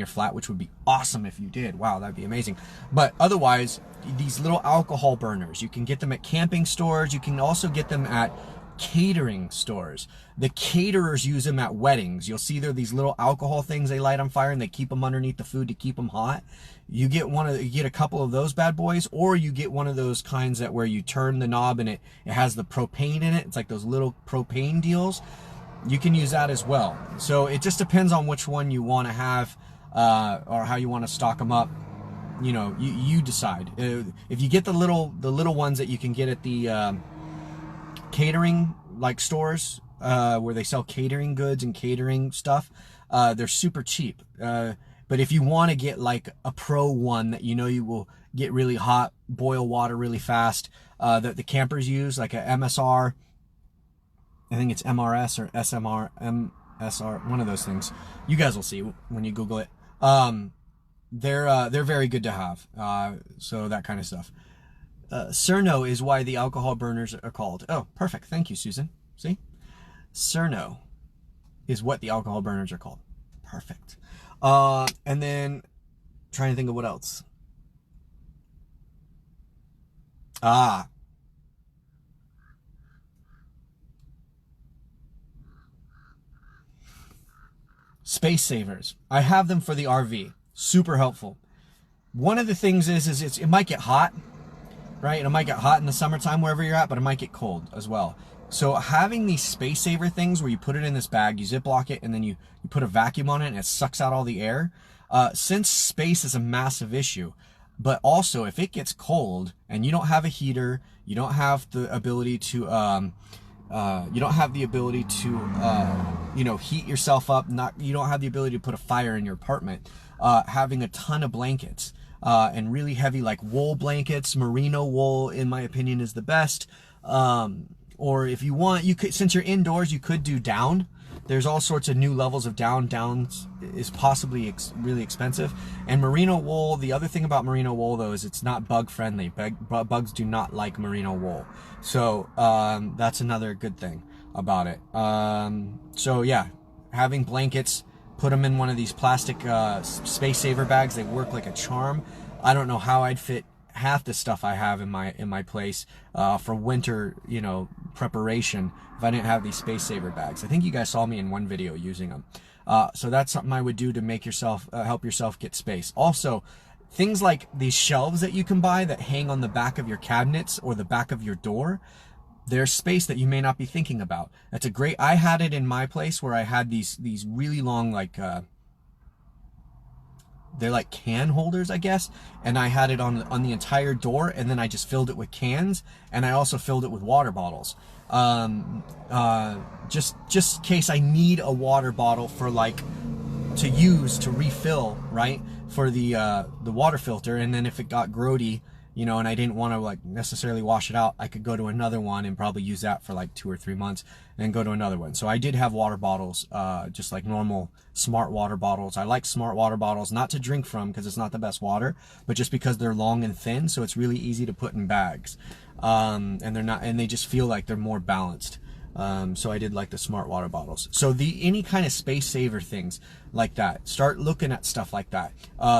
flat, which would be awesome if you did. Wow, that'd be amazing. But otherwise, these little alcohol burners, you can get them at camping stores. You can also get them at catering stores. The caterers use them at weddings. You'll see there are these little alcohol things they light on fire and they keep them underneath the food to keep them hot. You get a couple of those bad boys, or you get one of those kinds that where you turn the knob and it has the propane in it. It's like those little propane deals. You can use that as well. So it just depends on which one you want to have, or how you want to stock them up. You know, you decide. If you get the little ones that you can get at the catering like stores, where they sell catering goods and catering stuff, they're super cheap. But if you want to get like a pro one that you know you will get really hot, boil water really fast, that the campers use, like a MSR, I think it's MRS or SMR, MSR, one of those things. You guys will see when you Google it. They're very good to have. So that kind of stuff. Cerno is why the alcohol burners are called. Oh, perfect. Thank you, Susan. See? Cerno is what the alcohol burners are called. Perfect. And then trying to think of what else. Ah, space savers. I have them for the RV. Super helpful. One of the things is it might get hot, right? And it might get hot in the summertime wherever you're at, but it might get cold as well. So having these space saver things where you put it in this bag, you Ziploc it, and then you put a vacuum on it and it sucks out all the air. Since space is a massive issue, but also if it gets cold and you don't have a heater, you don't have the ability to, heat yourself up. You don't have the ability to put a fire in your apartment. Having a ton of blankets and really heavy like wool blankets, merino wool, in my opinion, is the best. Or if you want, you could, since you're indoors, you could do down. There's all sorts of new levels of down. Down is possibly really expensive. And merino wool, the other thing about merino wool though is it's not bug friendly. Bugs do not like merino wool. So that's another good thing about it. So yeah, having blankets, put them in one of these plastic space saver bags. They work like a charm. I don't know how I'd fit half the stuff I have in my place for winter, preparation if I didn't have these space saver bags. I think you guys saw me in one video using them. So that's something I would do to make yourself help yourself get space. Also, things like these shelves that you can buy that hang on the back of your cabinets or the back of your door. There's space that you may not be thinking about. That's a great. I had it in my place where I had these really long they're like can holders, I guess, and I had it on the entire door, and then I just filled it with cans, and I also filled it with water bottles, just in case I need a water bottle for to use to refill, right, for the water filter, and then if it got grody, and I didn't want to necessarily wash it out, I could go to another one and probably use that for 2 or 3 months and then go to another one. So I did have water bottles, just like normal smart water bottles. I like smart water bottles, not to drink from because it's not the best water, but just because they're long and thin, so it's really easy to put in bags. And they just feel like they're more balanced. So I did like the smart water bottles. So any kind of space saver things like that, start looking at stuff like that.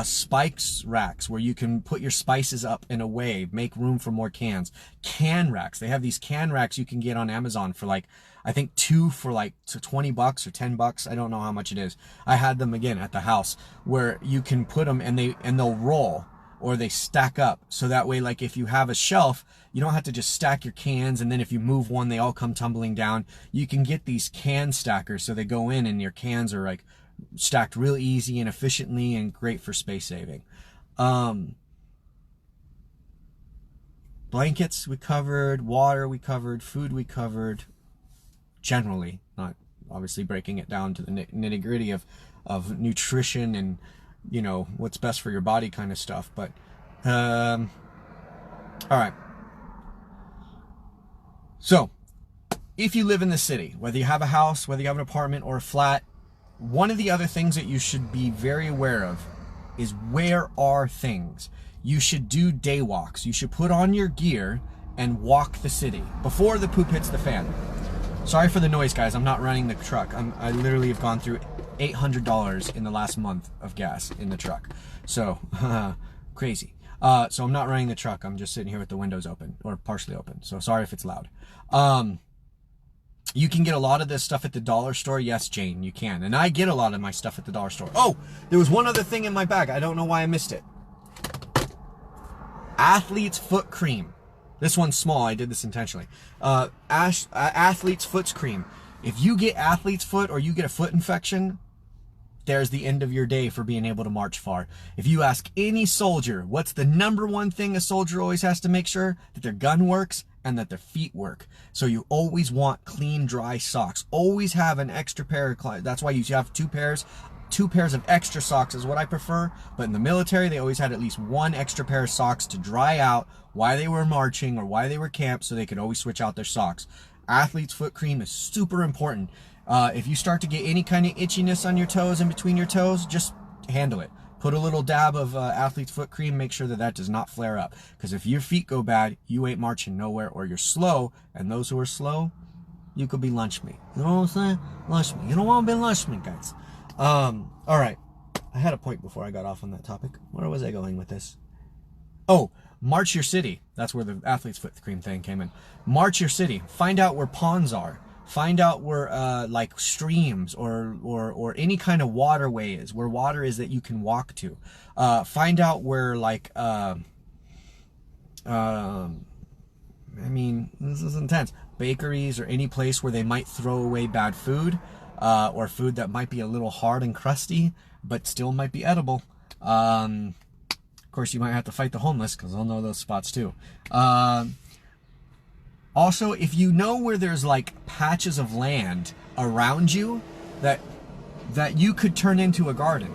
Spikes racks where you can put your spices up in a way, make room for more cans. Can racks. They have these can racks you can get on Amazon for I think 2 for $20 or $10. I don't know how much it is. I had them again at the house where you can put them and they'll roll, or they stack up, so that way if you have a shelf, you don't have to just stack your cans and then if you move one they all come tumbling down. You can get these can stackers so they go in and your cans are stacked real easy and efficiently and great for space saving. Blankets we covered, water we covered, food we covered, generally, not obviously breaking it down to the nitty-gritty of nutrition and what's best for your body kind of stuff. But all right, so if you live in the city, whether you have a house, whether you have an apartment or a flat, one of the other things that you should be very aware of is where are things. You should do day walks. You should put on your gear and walk the city before the poop hits the fan. Sorry for the noise, guys. I'm not running the truck. I literally have gone through $800 in the last month of gas in the truck. So, crazy. So I'm not running the truck. I'm just sitting here with the windows open, or partially open. So sorry if it's loud. You can get a lot of this stuff at the dollar store. Yes, Jane, you can. And I get a lot of my stuff at the dollar store. Oh, there was one other thing in my bag. I don't know why I missed it. Athlete's foot cream. This one's small. I did this intentionally. Athlete's foot cream. If you get athlete's foot or you get a foot infection, there's the end of your day for being able to march far. If you ask any soldier, what's the number one thing a soldier always has to make sure? That their gun works and that their feet work. So you always want clean, dry socks. Always have an extra pair of, that's why you have two pairs of extra socks is what I prefer. But in the military, they always had at least one extra pair of socks to dry out while they were marching or while they were camped, so they could always switch out their socks. Athlete's foot cream is super important. If you start to get any kind of itchiness on your toes and between your toes, just handle it. Put a little dab of athlete's foot cream. Make sure that does not flare up. Because if your feet go bad, you ain't marching nowhere, or you're slow. And those who are slow, you could be lunch meat. You know what I'm saying? Lunch meat. You don't want to be lunch meat, guys. All right. I had a point before I got off on that topic. Where was I going with this? Oh, march your city. That's where the athlete's foot cream thing came in. March your city. Find out where ponds are. Find out where like streams or any kind of waterway is, where water is that you can walk to. Find out where like I mean, this is intense. Bakeries or any place where they might throw away bad food, or food that might be a little hard and crusty, but still might be edible. Of course, you might have to fight the homeless because they'll know those spots too. Also, if you know where there's like patches of land around you that you could turn into a garden.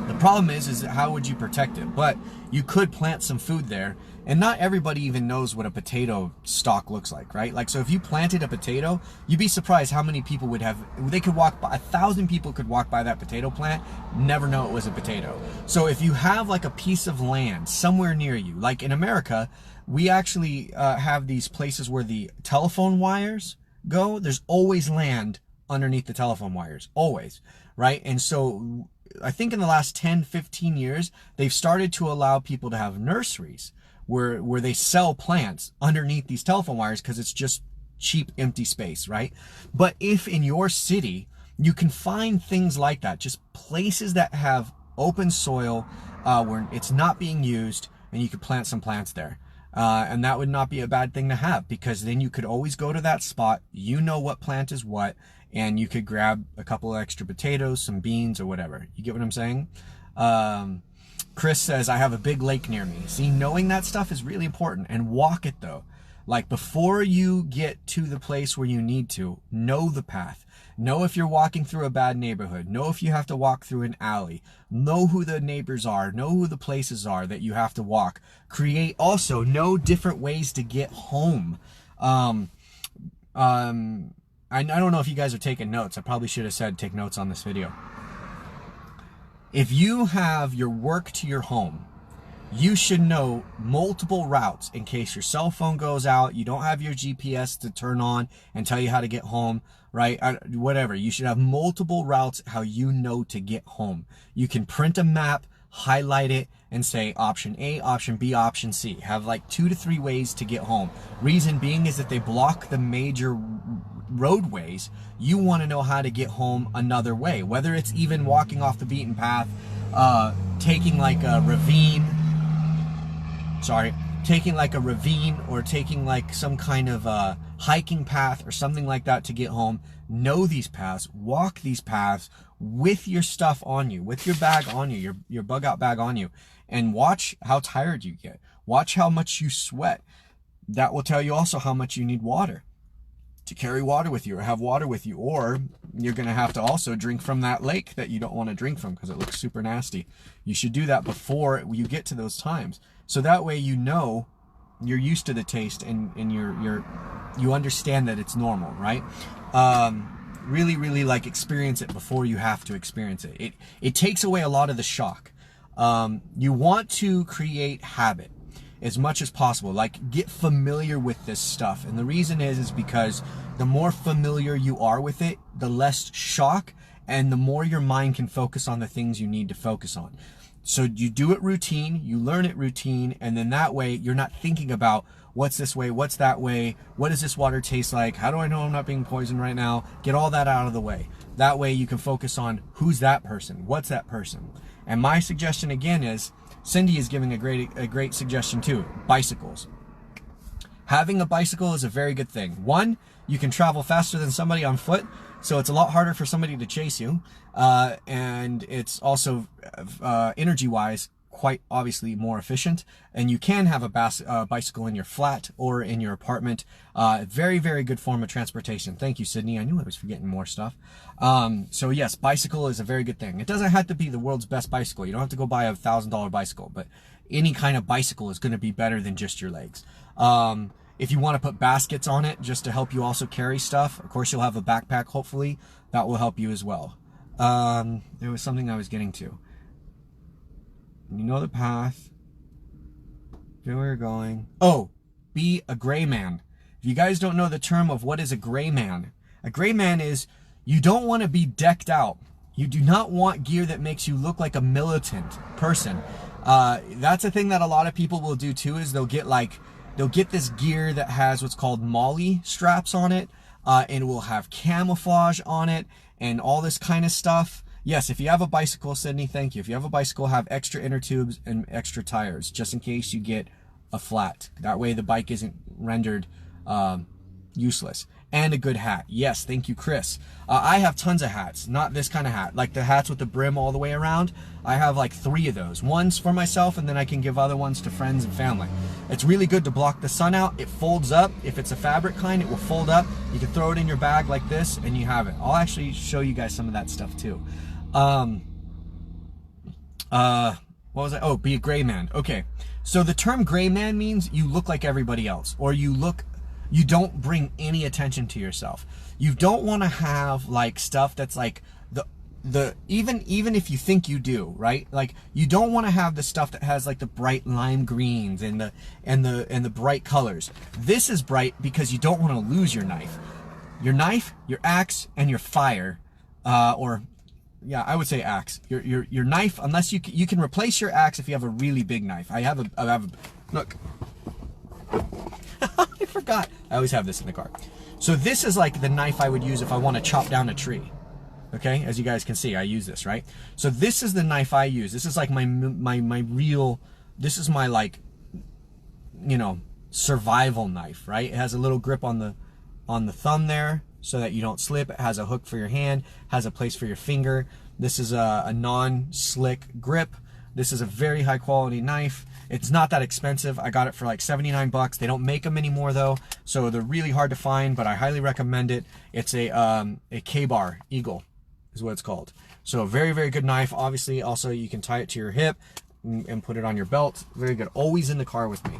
The problem is how would you protect it? But you could plant some food there, and not everybody even knows what a potato stalk looks like, right? Like, so if you planted a potato, you'd be surprised how many people would have, they could walk by, 1,000 people could walk by that potato plant, never know it was a potato. So if you have like a piece of land somewhere near you, like in America, we actually have these places where the telephone wires go. There's always land underneath the telephone wires, always, right? And so I think in the last 10, 15 years, they've started to allow people to have nurseries where they sell plants underneath these telephone wires because it's just cheap, empty space, right? But if in your city, you can find things like that, just places that have open soil where it's not being used, and you could plant some plants there. And that would not be a bad thing to have, because then you could always go to that spot, you know what plant is what, and you could grab a couple of extra potatoes, some beans, or whatever. You get what I'm saying? Chris says, I have a big lake near me. See, knowing that stuff is really important. And walk it, though. Like, before you get to the place where you need to, know the path. Know if you're walking through a bad neighborhood. Know if you have to walk through an alley. Know who the neighbors are. Know who the places are that you have to walk. Also, know different ways to get home. I don't know if you guys are taking notes. I probably should have said take notes on this video. If you have your work to your home, you should know multiple routes in case your cell phone goes out, you don't have your GPS to turn on and tell you how to get home, right? Whatever. You should have multiple routes how you know to get home. You can print a map, highlight it, and say option A, option B, option C. Have like 2 to 3 ways to get home. Reason being is that they block the major roadways. You want to know how to get home another way, whether it's even walking off the beaten path, taking like a ravine, or taking like some kind of hiking path or something like that to get home. Know these paths, walk these paths with your stuff on you, with your bag on you, your bug out bag on you, and watch how tired you get. Watch how much you sweat. That will tell you also how much you need water, to carry water with you or have water with you, or you're going to have to also drink from that lake that you don't want to drink from because it looks super nasty. You should do that before you get to those times. So that way you know you're used to the taste and you understand that it's normal, right? Really like experience it before you have to experience it. It takes away a lot of the shock. You want to create habit as much as possible, like get familiar with this stuff. And the reason is because the more familiar you are with it, the less shock, and the more your mind can focus on the things you need to focus on. So you do it routine, you learn it routine, and then that way you're not thinking about what's this way, what's that way, what does this water taste like, how do I know I'm not being poisoned right now? Get all that out of the way. That way you can focus on who's that person, what's that person. And my suggestion again is, Cindy is giving a great suggestion too, bicycles. Having a bicycle is a very good thing. One, you can travel faster than somebody on foot, so it's a lot harder for somebody to chase you. And it's also, energy-wise, quite obviously more efficient. And you can have a bicycle in your flat or in your apartment. Very, very good form of transportation. Thank you, Sydney. I knew I was forgetting more stuff. So yes, bicycle is a very good thing. It doesn't have to be the world's best bicycle. You don't have to go buy a $1,000 bicycle, but any kind of bicycle is going to be better than just your legs. If you want to put baskets on it just to help you also carry stuff, of course you'll have a backpack, hopefully. That will help you as well. There was something I was getting to. You know the path. You know where you're going. Oh, be a gray man. If you guys don't know the term of what is a gray man is you don't want to be decked out You do not want gear that makes you look like a militant person. That's a thing that a lot of people will do too, is they'll get this gear that has what's called molly straps on it, and it will have camouflage on it and all this kind of stuff. Yes, if you have a bicycle, Sydney, thank you. If you have a bicycle, have extra inner tubes and extra tires, just in case you get a flat. That way the bike isn't rendered useless. And a good hat. Yes, thank you, Chris. I have tons of hats, not this kind of hat, like the hats with the brim all the way around. I have like 3 of those. One's for myself, and then I can give other ones to friends and family. It's really good to block the sun out. It folds up. If it's a fabric kind, it will fold up. You can throw it in your bag like this, and you have it. I'll actually show you guys some of that stuff too. What was I? Oh, be a gray man. Okay. So the term gray man means you look like everybody else, or you don't bring any attention to yourself. You don't want to have like stuff that's like even if you think you do, right? Like you don't want to have the stuff that has like the bright lime greens and the bright colors. This is bright because you don't want to lose your knife, your axe, and your fire, yeah, I would say axe. Your knife, unless you can replace your axe if you have a really big knife. I have a look. I forgot. I always have this in the car. So this is like the knife I would use if I want to chop down a tree. Okay, as you guys can see, I use this, right? So this is the knife I use. This is like my real. This is my, like, you know, survival knife, right? It has a little grip on the thumb there, so that you don't slip. It has a hook for your hand, has a place for your finger. This is a non-slick grip. This is a very high quality knife. It's not that expensive. I got it for like 79 bucks. They don't make them anymore though, so they're really hard to find, but I highly recommend it. It's a K-bar Eagle is what it's called. So a very, very good knife. Obviously, also you can tie it to your hip and put it on your belt. Very good. Always in the car with me,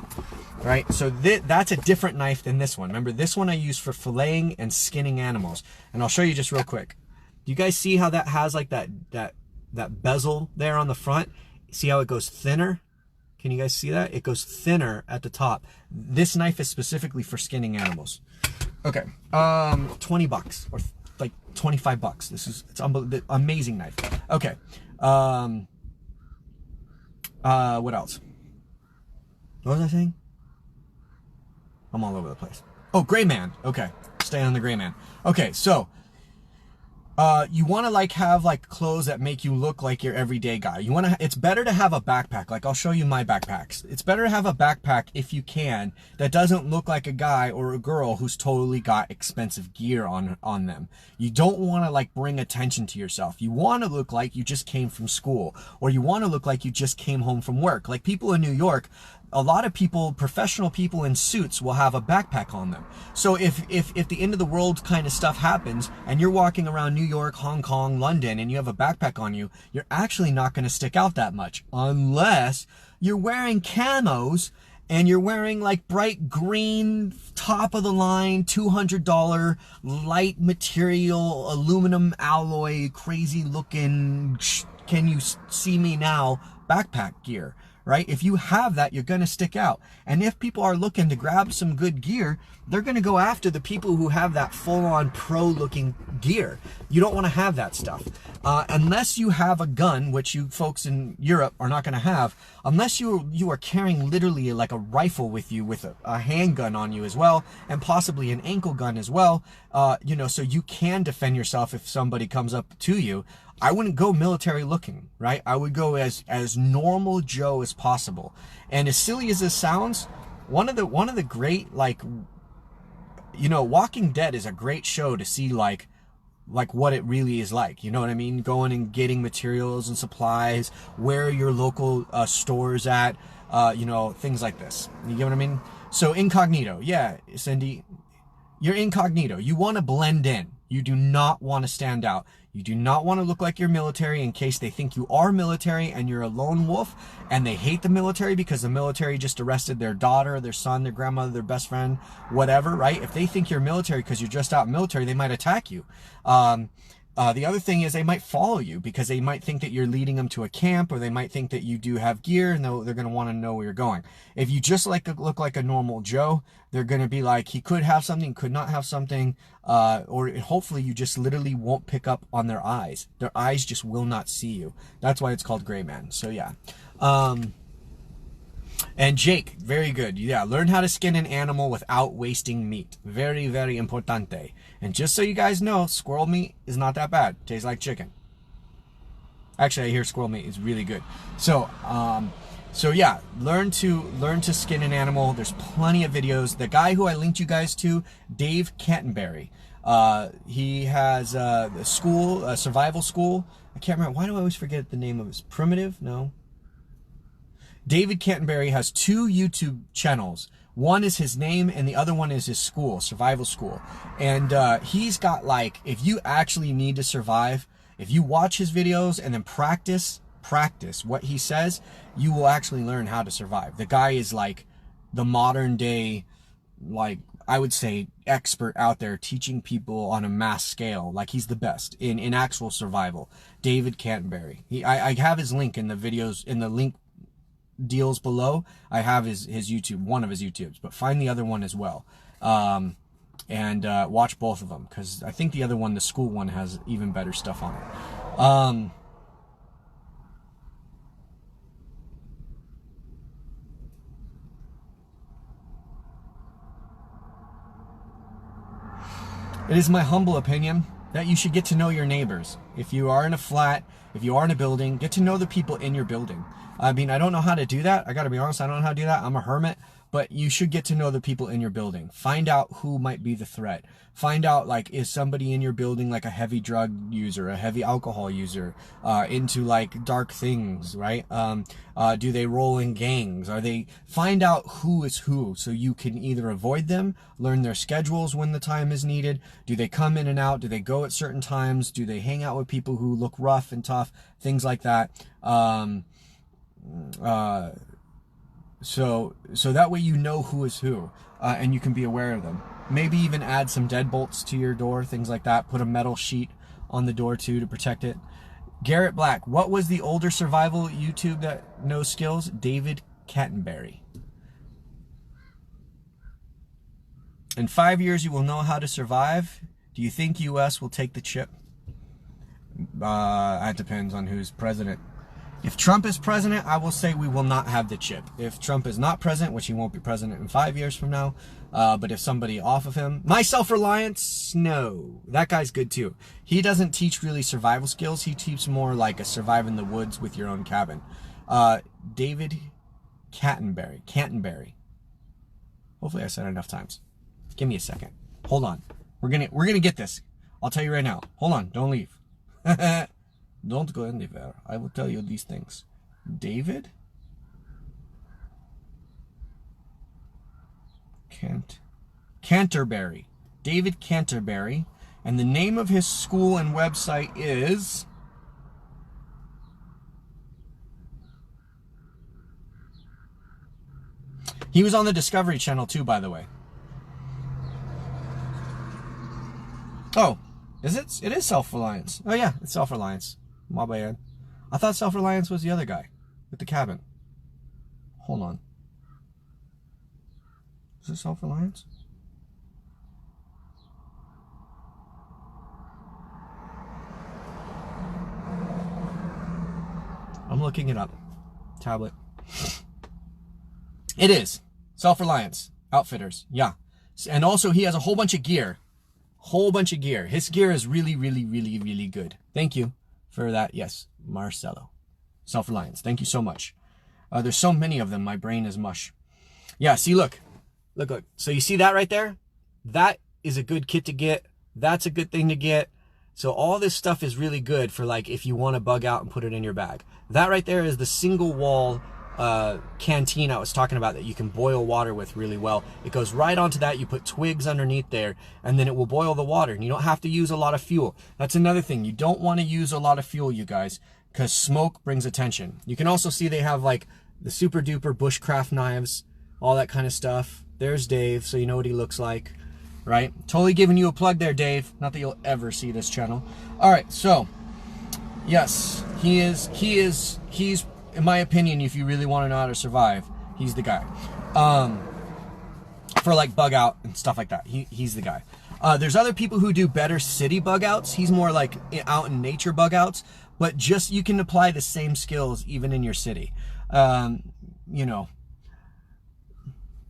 right? So that's a different knife than this one. Remember, this one I use for filleting and skinning animals. And I'll show you just real quick. Do you guys see how that has like that bezel there on the front? See how it goes thinner? Can you guys see that? It goes thinner at the top. This knife is specifically for skinning animals. Okay, 20 bucks or like 25 bucks. It's amazing knife. Okay, what else? What was I saying? I'm all over the place. Oh, gray man. Okay, stay on the gray man. Okay, so you want to like have like clothes that make you look like your everyday guy. You want to, it's better to have a backpack. Like I'll show you my backpacks. It's better to have a backpack if you can that doesn't look like a guy or a girl who's totally got expensive gear on them. You don't want to like bring attention to yourself. You want to look like you just came from school, or you want to look like you just came home from work. Like people in New York, a lot of people, professional people in suits, will have a backpack on them. So if the end of the world kind of stuff happens and you're walking around New York, Hong Kong, London, and you have a backpack on you, you're actually not going to stick out that much unless you're wearing camos and you're wearing like bright green, top of the line, $200 light material, aluminum alloy, crazy looking, can you see me now, backpack gear. Right? If you have that, you're going to stick out. And if people are looking to grab some good gear, they're going to go after the people who have that full-on pro-looking gear. You don't want to have that stuff. Unless you have a gun, which you folks in Europe are not going to have, unless you are carrying literally like a rifle with you with a handgun on you as well, and possibly an ankle gun as well, you know, so you can defend yourself if somebody comes up to you. I wouldn't go military looking, right? I would go as normal Joe as possible. And as silly as this sounds, one of the great, like, you know, Walking Dead is a great show to see like what it really is like. You know what I mean? Going and getting materials and supplies, where your local stores at, you know, things like this. You get what I mean? So incognito, yeah, Cindy, you're incognito. You want to blend in. You do not want to stand out. You do not want to look like you're military in case they think you are military and you're a lone wolf and they hate the military because the military just arrested their daughter, their son, their grandmother, their best friend, whatever, right? If they think you're military because you're just out military, they might attack you. The other thing is they might follow you because they might think that you're leading them to a camp, or they might think that you do have gear, and they're going to want to know where you're going. If you just look like a normal Joe, they're going to be like, he could have something, could not have something, or hopefully you just literally won't pick up on their eyes. Their eyes just will not see you. That's why it's called gray man. So yeah. And Jake, very good. Yeah, learn how to skin an animal without wasting meat. Very, very importante. And just so you guys know, squirrel meat is not that bad. Tastes like chicken. Actually, I hear squirrel meat is really good. So, so yeah, learn to skin an animal. There's plenty of videos. The guy who I linked you guys to, Dave Canterbury, he has a school, a survival school. I can't remember. Why do I always forget the name of it? Primitive? No. David Canterbury has 2 YouTube channels. One is his name and the other one is his school, survival school. And he's got, like, if you actually need to survive, if you watch his videos and then practice what he says, you will actually learn how to survive. The guy is like the modern day, like, I would say, expert out there teaching people on a mass scale. Like, he's the best in actual survival. David Canterbury. I have his link in the videos, in the link deals below. I have his YouTube, one of his YouTubes, but find the other one as well, and watch both of them, because I think the other one, the school one, has even better stuff on it. It is my humble opinion that you should get to know your neighbors. If you are in a flat, if you are in a building, get to know the people in your building. I mean, I don't know how to do that. I got to be honest, I don't know how to do that. I'm a hermit, but you should get to know the people in your building. Find out who might be the threat. Find out, like, is somebody in your building like a heavy drug user, a heavy alcohol user, into like dark things, right? Do they roll in gangs? Find out who is who, so you can either avoid them, learn their schedules when the time is needed. Do they come in and out? Do they go at certain times? Do they hang out with people who look rough and tough? Things like that. So that way you know who is who, and you can be aware of them. Maybe even add some deadbolts to your door, things like that. Put a metal sheet on the door too to protect it. Garrett Black, what was the older survival YouTube that knows skills? David Canterbury. In 5 years you will know how to survive. Do you think US will take the chip? That depends on who's president. If Trump is president, I will say we will not have the chip. If Trump is not president, which he won't be president in 5 years from now, but if somebody off of him, my self-reliance, no. That guy's good too. He doesn't teach really survival skills. He teaches more like a survive in the woods with your own cabin. David Canterbury. Hopefully I said it enough times. Give me a second. Hold on. We're gonna get this. I'll tell you right now. Hold on. Don't leave. Don't go anywhere. I will tell you these things. David Canterbury. David Canterbury. And the name of his school and website is... He was on the Discovery Channel too, by the way. Oh, is it? It is Self-Reliance. Oh yeah, it's Self-Reliance. My bad. I thought Self-Reliance was the other guy with the cabin. Hold on. Is it Self-Reliance? I'm looking it up. Tablet. It is. Self-Reliance. Outfitters. Yeah. And also he has a whole bunch of gear. Whole bunch of gear. His gear is really, really, really, really good. Thank you for that. Yes, Marcelo. Self-Reliance. Thank you so much. There's so many of them. My brain is mush. Yeah, see, look. Look. So you see that right there? That is a good kit to get. That's a good thing to get. So all this stuff is really good for, like, if you want to bug out and put it in your bag. That right there is the single wall canteen I was talking about that you can boil water with really well. It goes right onto that. You put twigs underneath there and then it will boil the water, and you don't have to use a lot of fuel. That's another thing. You don't want to use a lot of fuel, you guys, because smoke brings attention. You can also see they have like the super duper bushcraft knives, all that kind of stuff. There's Dave, so you know what he looks like. right? Totally giving you a plug there, Dave. Not that you'll ever see this channel. All right, so yes, he's, in my opinion, if you really want to know how to survive, he's the guy. For like bug out and stuff like that, he's the guy. There's other people who do better city bug outs. He's more like out in nature bug outs, but just, you can apply the same skills even in your city. You know,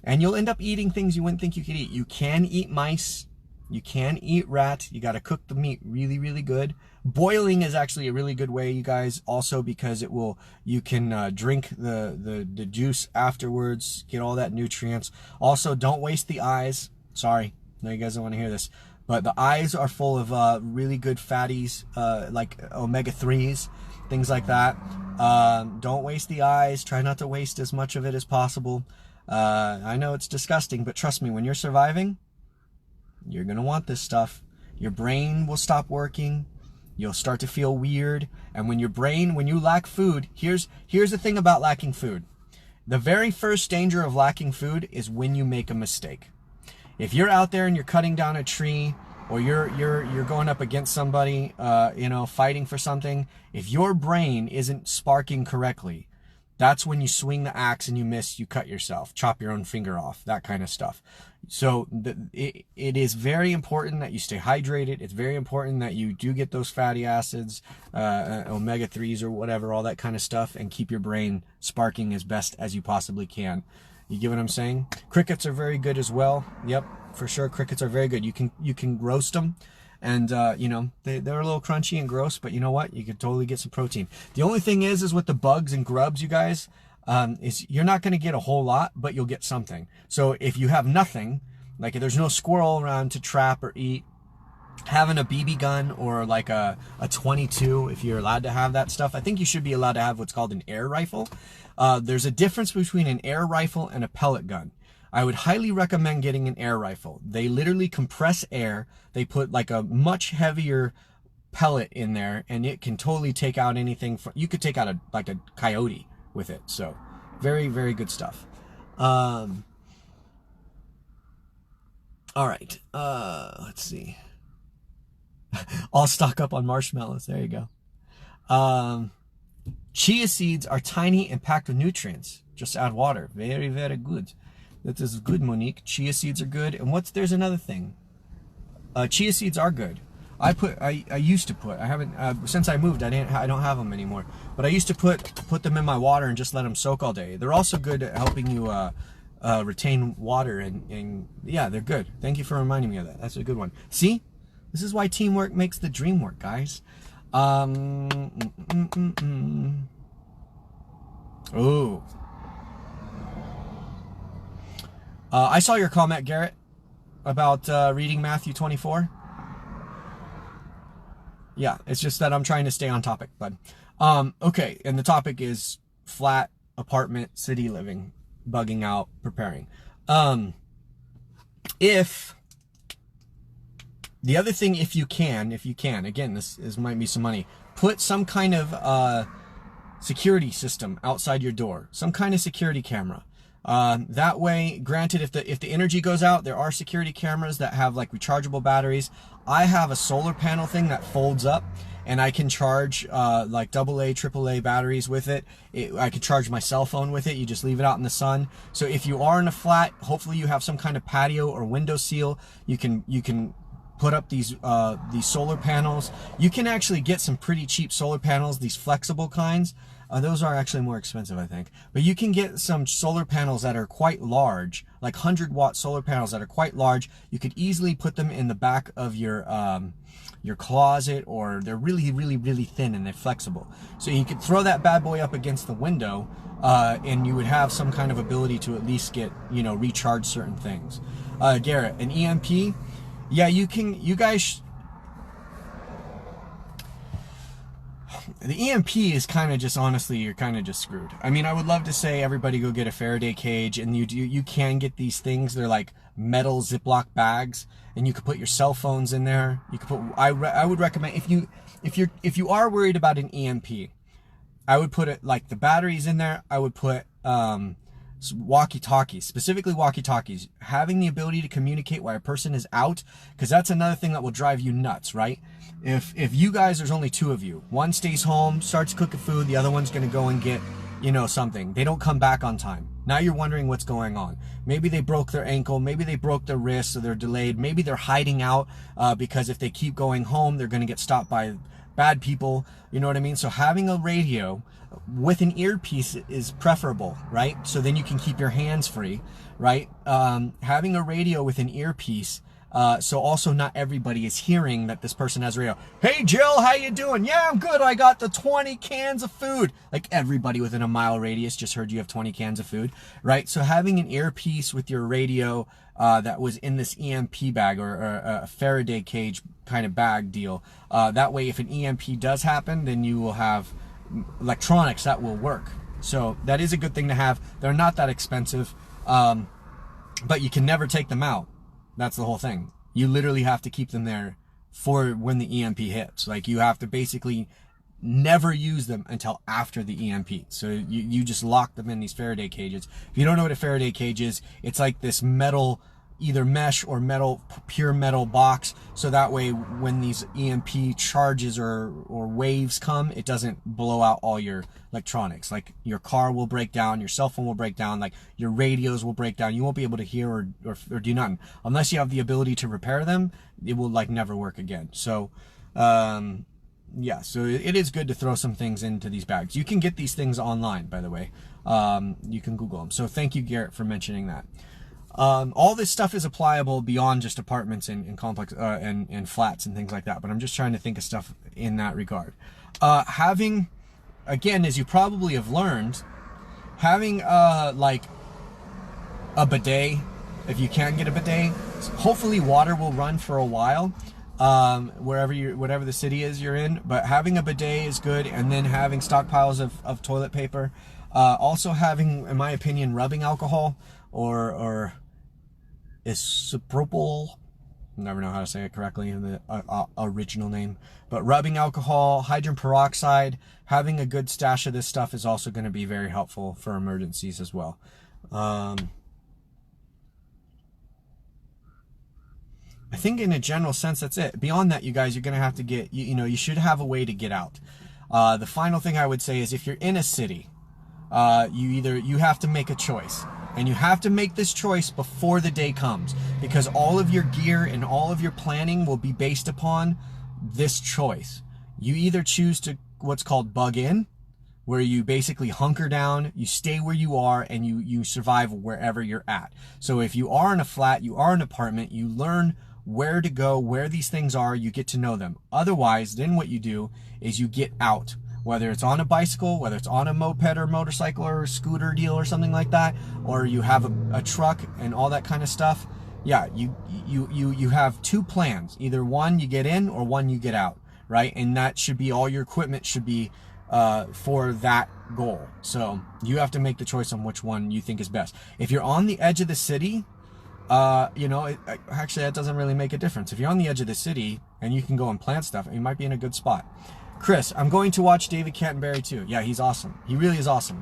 and you'll end up eating things you wouldn't think you could eat. You can eat mice. You can eat rat. You got to cook the meat really, really good. Boiling is actually a really good way, you guys, also because it will, you can drink the juice afterwards, get all that nutrients. Also, don't waste the eyes. Sorry, no, you guys don't want to hear this, but the eyes are full of really good fatties, like omega-3s, things like that. Don't waste the eyes. Try not to waste as much of it as possible. I know it's disgusting, but trust me, when you're surviving, you're going to want this stuff. Your brain will stop working. You'll start to feel weird. And when you lack food, here's the thing about lacking food. The very first danger of lacking food is when you make a mistake. If you're out there and you're cutting down a tree, or you're going up against somebody, you know, fighting for something, if your brain isn't sparking correctly, that's when you swing the axe and you miss, you cut yourself, chop your own finger off, that kind of stuff. So it is very important that you stay hydrated. It's very important that you do get those fatty acids, omega-3s or whatever, all that kind of stuff, and keep your brain sparking as best as you possibly can. You get what I'm saying? Crickets are very good as well. Yep, for sure. Crickets are very good. You can roast them. And, you know, they're a little crunchy and gross, but you know what? You could totally get some protein. The only thing is with the bugs and grubs, you guys, is you're not going to get a whole lot, but you'll get something. So if you have nothing, like if there's no squirrel around to trap or eat, having a BB gun or like a 22, if you're allowed to have that stuff, I think you should be allowed to have what's called an air rifle. There's a difference between an air rifle and a pellet gun. I would highly recommend getting an air rifle. They literally compress air. They put like a much heavier pellet in there, and it can totally take out anything. You could take out like a coyote with it. So very, very good stuff. All right. Let's see. I'll stock up on marshmallows. There you go. Chia seeds are tiny and packed with nutrients. Just add water. Very, very good. That is good, Monique. Chia seeds are good. And there's another thing. Chia seeds are good. I used to put, I haven't, since I moved, I don't have them anymore. But I used to put them in my water and just let them soak all day. They're also good at helping you retain water, and yeah, they're good. Thank you for reminding me of that. That's a good one. See? This is why teamwork makes the dream work, guys. Oh. I saw your comment, Garrett, about reading Matthew 24. Yeah, it's just that I'm trying to stay on topic, bud. Okay, and the topic is flat apartment city living, bugging out, preparing. The other thing, if you can, again, this might be some money, put some kind of security system outside your door, some kind of security camera. That way, granted, if the energy goes out, there are security cameras that have like rechargeable batteries. I have a solar panel thing that folds up, and I can charge like AA, AAA batteries with it. I could charge my cell phone with it. You just leave it out in the sun. So if you are in a flat, hopefully you have some kind of patio or window seal. You can put up these solar panels. You can actually get some pretty cheap solar panels, these flexible kinds. Those are actually more expensive, I think. But you can get some solar panels that are quite large, like 100-watt solar panels that are quite large. You could easily put them in the back of your closet, or they're really, really, really thin and they're flexible. So you could throw that bad boy up against the window, and you would have some kind of ability to at least get, recharge certain things. Garrett, an EMP? Yeah, you guys... The EMP is kind of just, honestly, you're kind of just screwed. I mean, I would love to say everybody go get a Faraday cage, and you can get these things. They're like metal Ziploc bags, and you could put your cell phones in there. You could put. I would recommend, if you are worried about an EMP, I would put it like the batteries in there. I would put walkie-talkies, specifically walkie-talkies, having the ability to communicate while a person is out, because that's another thing that will drive you nuts, right? If you guys, there's only two of you, one stays home, starts cooking food, the other one's going to go and get, you know, something. They don't come back on time. Now you're wondering what's going on. Maybe they broke their ankle, maybe they broke their wrist, so they're delayed. Maybe they're hiding out because if they keep going home, they're going to get stopped by bad people. You know what I mean? So having a radio with an earpiece is preferable, right? So then you can keep your hands free, right? Having a radio with an earpiece, so also not everybody is hearing that this person has a radio. Hey Jill, how you doing? Yeah, I'm good. I got the 20 cans of food. Like everybody within a mile radius just heard you have 20 cans of food, right? So having an earpiece with your radio that was in this EMP bag or a Faraday cage kind of bag deal. That way, if an EMP does happen, then you will have electronics that will work. So that is a good thing to have. They're not that expensive, but you can never take them out. That's the whole thing. You literally have to keep them there for when the EMP hits. Like you have to basically never use them until after the EMP. So you just lock them in these Faraday cages. If you don't know what a Faraday cage is, it's like this metal, either mesh or metal, pure metal box, so that way when these EMP charges or waves come, it doesn't blow out all your electronics. Like your car will break down, your cell phone will break down, like your radios will break down. You won't be able to hear or do nothing unless you have the ability to repair them. It will like never work again. So yeah, so it is good to throw some things into these bags. You can get these things online, by the way. You can Google them. So thank you, Garrett, for mentioning that. All this stuff is applicable beyond just apartments and complex and flats and things like that, but I'm just trying to think of stuff in that regard. Having, again, as you probably have learned, having like a bidet, if you can get a bidet, hopefully water will run for a while whatever the city is you're in, but having a bidet is good, and then having stockpiles of toilet paper. Also having, in my opinion, rubbing alcohol or isopropyl, never know how to say it correctly in the original name, but rubbing alcohol, hydrogen peroxide, having a good stash of this stuff is also going to be very helpful for emergencies as well. I think in a general sense, that's it. Beyond that, you guys, you're going to have to get, you should have a way to get out. The final thing I would say is if you're in a city, you have to make a choice. And you have to make this choice before the day comes, because all of your gear and all of your planning will be based upon this choice. You either choose to what's called bug in, where you basically hunker down, you stay where you are, and you survive wherever you're at. So if you are in a flat, you are in an apartment, you learn where to go, where these things are, you get to know them. Otherwise, then what you do is you get out. Whether it's on a bicycle, whether it's on a moped or motorcycle or scooter deal or something like that, or you have a truck and all that kind of stuff. Yeah, you have two plans. Either one you get in or one you get out, right? And that should be, all your equipment should be for that goal. So you have to make the choice on which one you think is best. If you're on the edge of the city, actually that doesn't really make a difference. If you're on the edge of the city and you can go and plant stuff, you might be in a good spot. Chris, I'm going to watch David Canterbury too. Yeah, he's awesome. He really is awesome.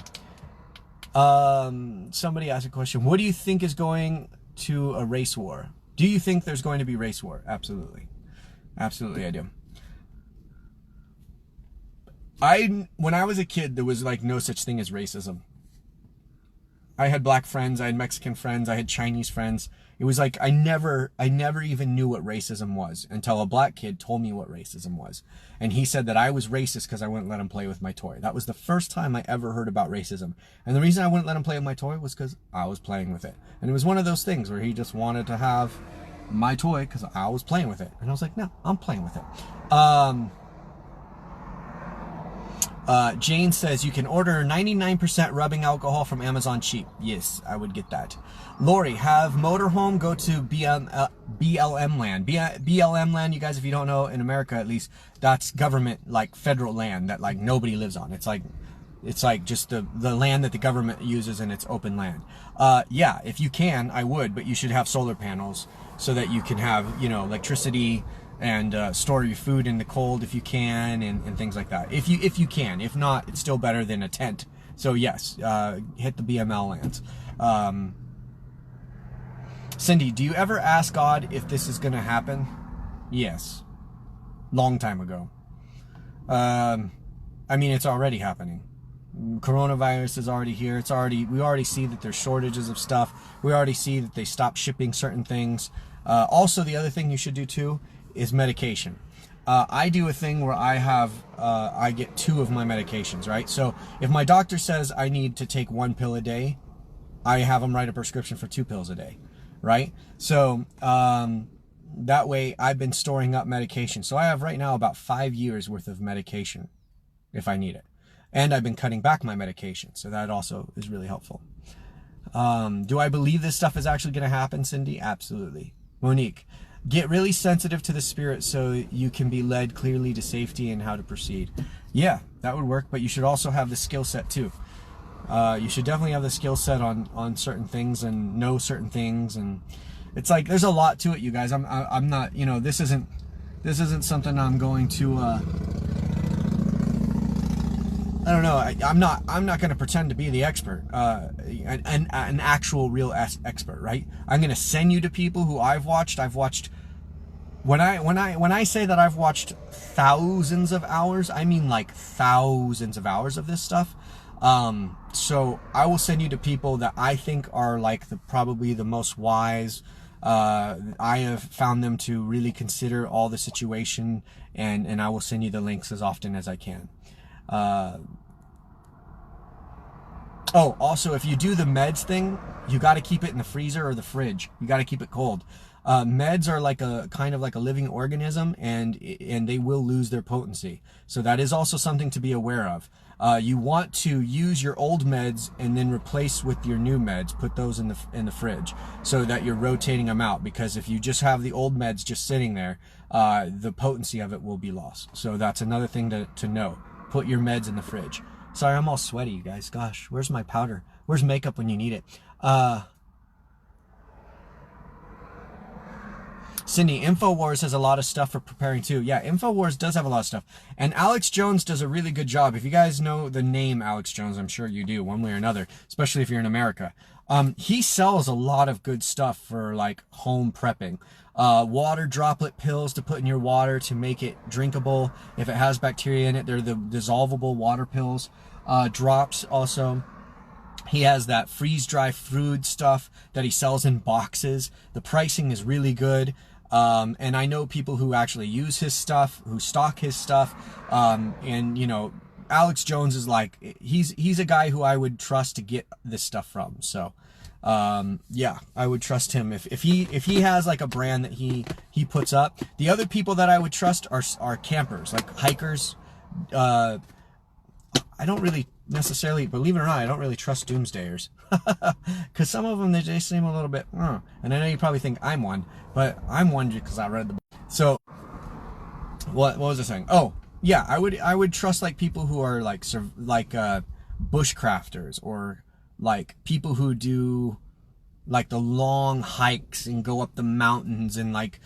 Somebody asked a question. What do you think is going to a race war? Do you think there's going to be race war? Absolutely. Absolutely, I do. When I was a kid, there was like no such thing as racism. I had black friends, I had Mexican friends, I had Chinese friends. It was like I never even knew what racism was until a black kid told me what racism was. And he said that I was racist because I wouldn't let him play with my toy. That was the first time I ever heard about racism. And the reason I wouldn't let him play with my toy was because I was playing with it. And it was one of those things where he just wanted to have my toy because I was playing with it. And I was like, no, I'm playing with it. Jane says you can order 99% rubbing alcohol from Amazon cheap. Yes, I would get that. Lori, have motorhome go to BLM land. BLM land, you guys, if you don't know, in America at least, that's government, like federal land that like nobody lives on. It's like just the land that the government uses, and it's open land. Yeah, if you can, I would, but you should have solar panels so that you can have, electricity and store your food in the cold if you can, and things like that. If you can. If not, it's still better than a tent. So yes, hit the BML lands. Cindy, do you ever ask God if this is going to happen? Yes. Long time ago. I mean, it's already happening. Coronavirus is already here. We already see that there's shortages of stuff. We already see that they stopped shipping certain things. Also, the other thing you should do too is medication. I do a thing where I get 2 of my medications, right? So if my doctor says I need to take 1 pill a day, I have them write a prescription for 2 pills a day, right? So that way I've been storing up medication. So I have right now about 5 years worth of medication if I need it. And I've been cutting back my medication. So that also is really helpful. Do I believe this stuff is actually going to happen, Cindy? Absolutely. Monique, get really sensitive to the spirit so you can be led clearly to safety and how to proceed. Yeah, that would work, but you should also have the skill set too. You should definitely have the skill set on certain things and know certain things, and it's like there's a lot to it, you guys. I'm not, you know, this isn't something I'm going to I don't know. I'm not going to pretend to be the expert, an actual real expert, right? I'm going to send you to people who I've watched. When I say that I've watched thousands of hours, I mean like thousands of hours of this stuff. So I will send you to people that I think are like probably the most wise. I have found them to really consider all the situation, and I will send you the links as often as I can. Oh, also, if you do the meds thing, you got to keep it in the freezer or the fridge. You got to keep it cold. Meds are like a kind of like a living organism, and they will lose their potency. So that is also something to be aware of. You want to use your old meds and then replace with your new meds. Put those in the fridge so that you're rotating them out, because if you just have the old meds just sitting there, the potency of it will be lost. So that's another thing to know. Put your meds in the fridge. Sorry, I'm all sweaty, you guys. Gosh, where's my powder? Where's makeup when you need it? Cindy, InfoWars has a lot of stuff for preparing too. Yeah, InfoWars does have a lot of stuff. And Alex Jones does a really good job. If you guys know the name Alex Jones, I'm sure you do, one way or another, especially if you're in America. He sells a lot of good stuff for like home prepping. Water droplet pills to put in your water to make it drinkable. If it has bacteria in it, they're the dissolvable water pills. Drops also. He has that freeze-dry food stuff that he sells in boxes. The pricing is really good. And I know people who actually use his stuff, who stock his stuff. And, you know, Alex Jones is like, he's a guy who I would trust to get this stuff from. So, yeah, I would trust him. If he has like a brand that he puts up. The other people that I would trust are campers, like hikers. I don't really necessarily, believe it or not, I don't really trust doomsdayers. Because some of them, they seem a little bit, and I know you probably think I'm one, but I'm one because I read the book. So, what was I saying? Oh, yeah, I would trust like people who are like bushcrafters, or like people who do like the long hikes and go up the mountains and like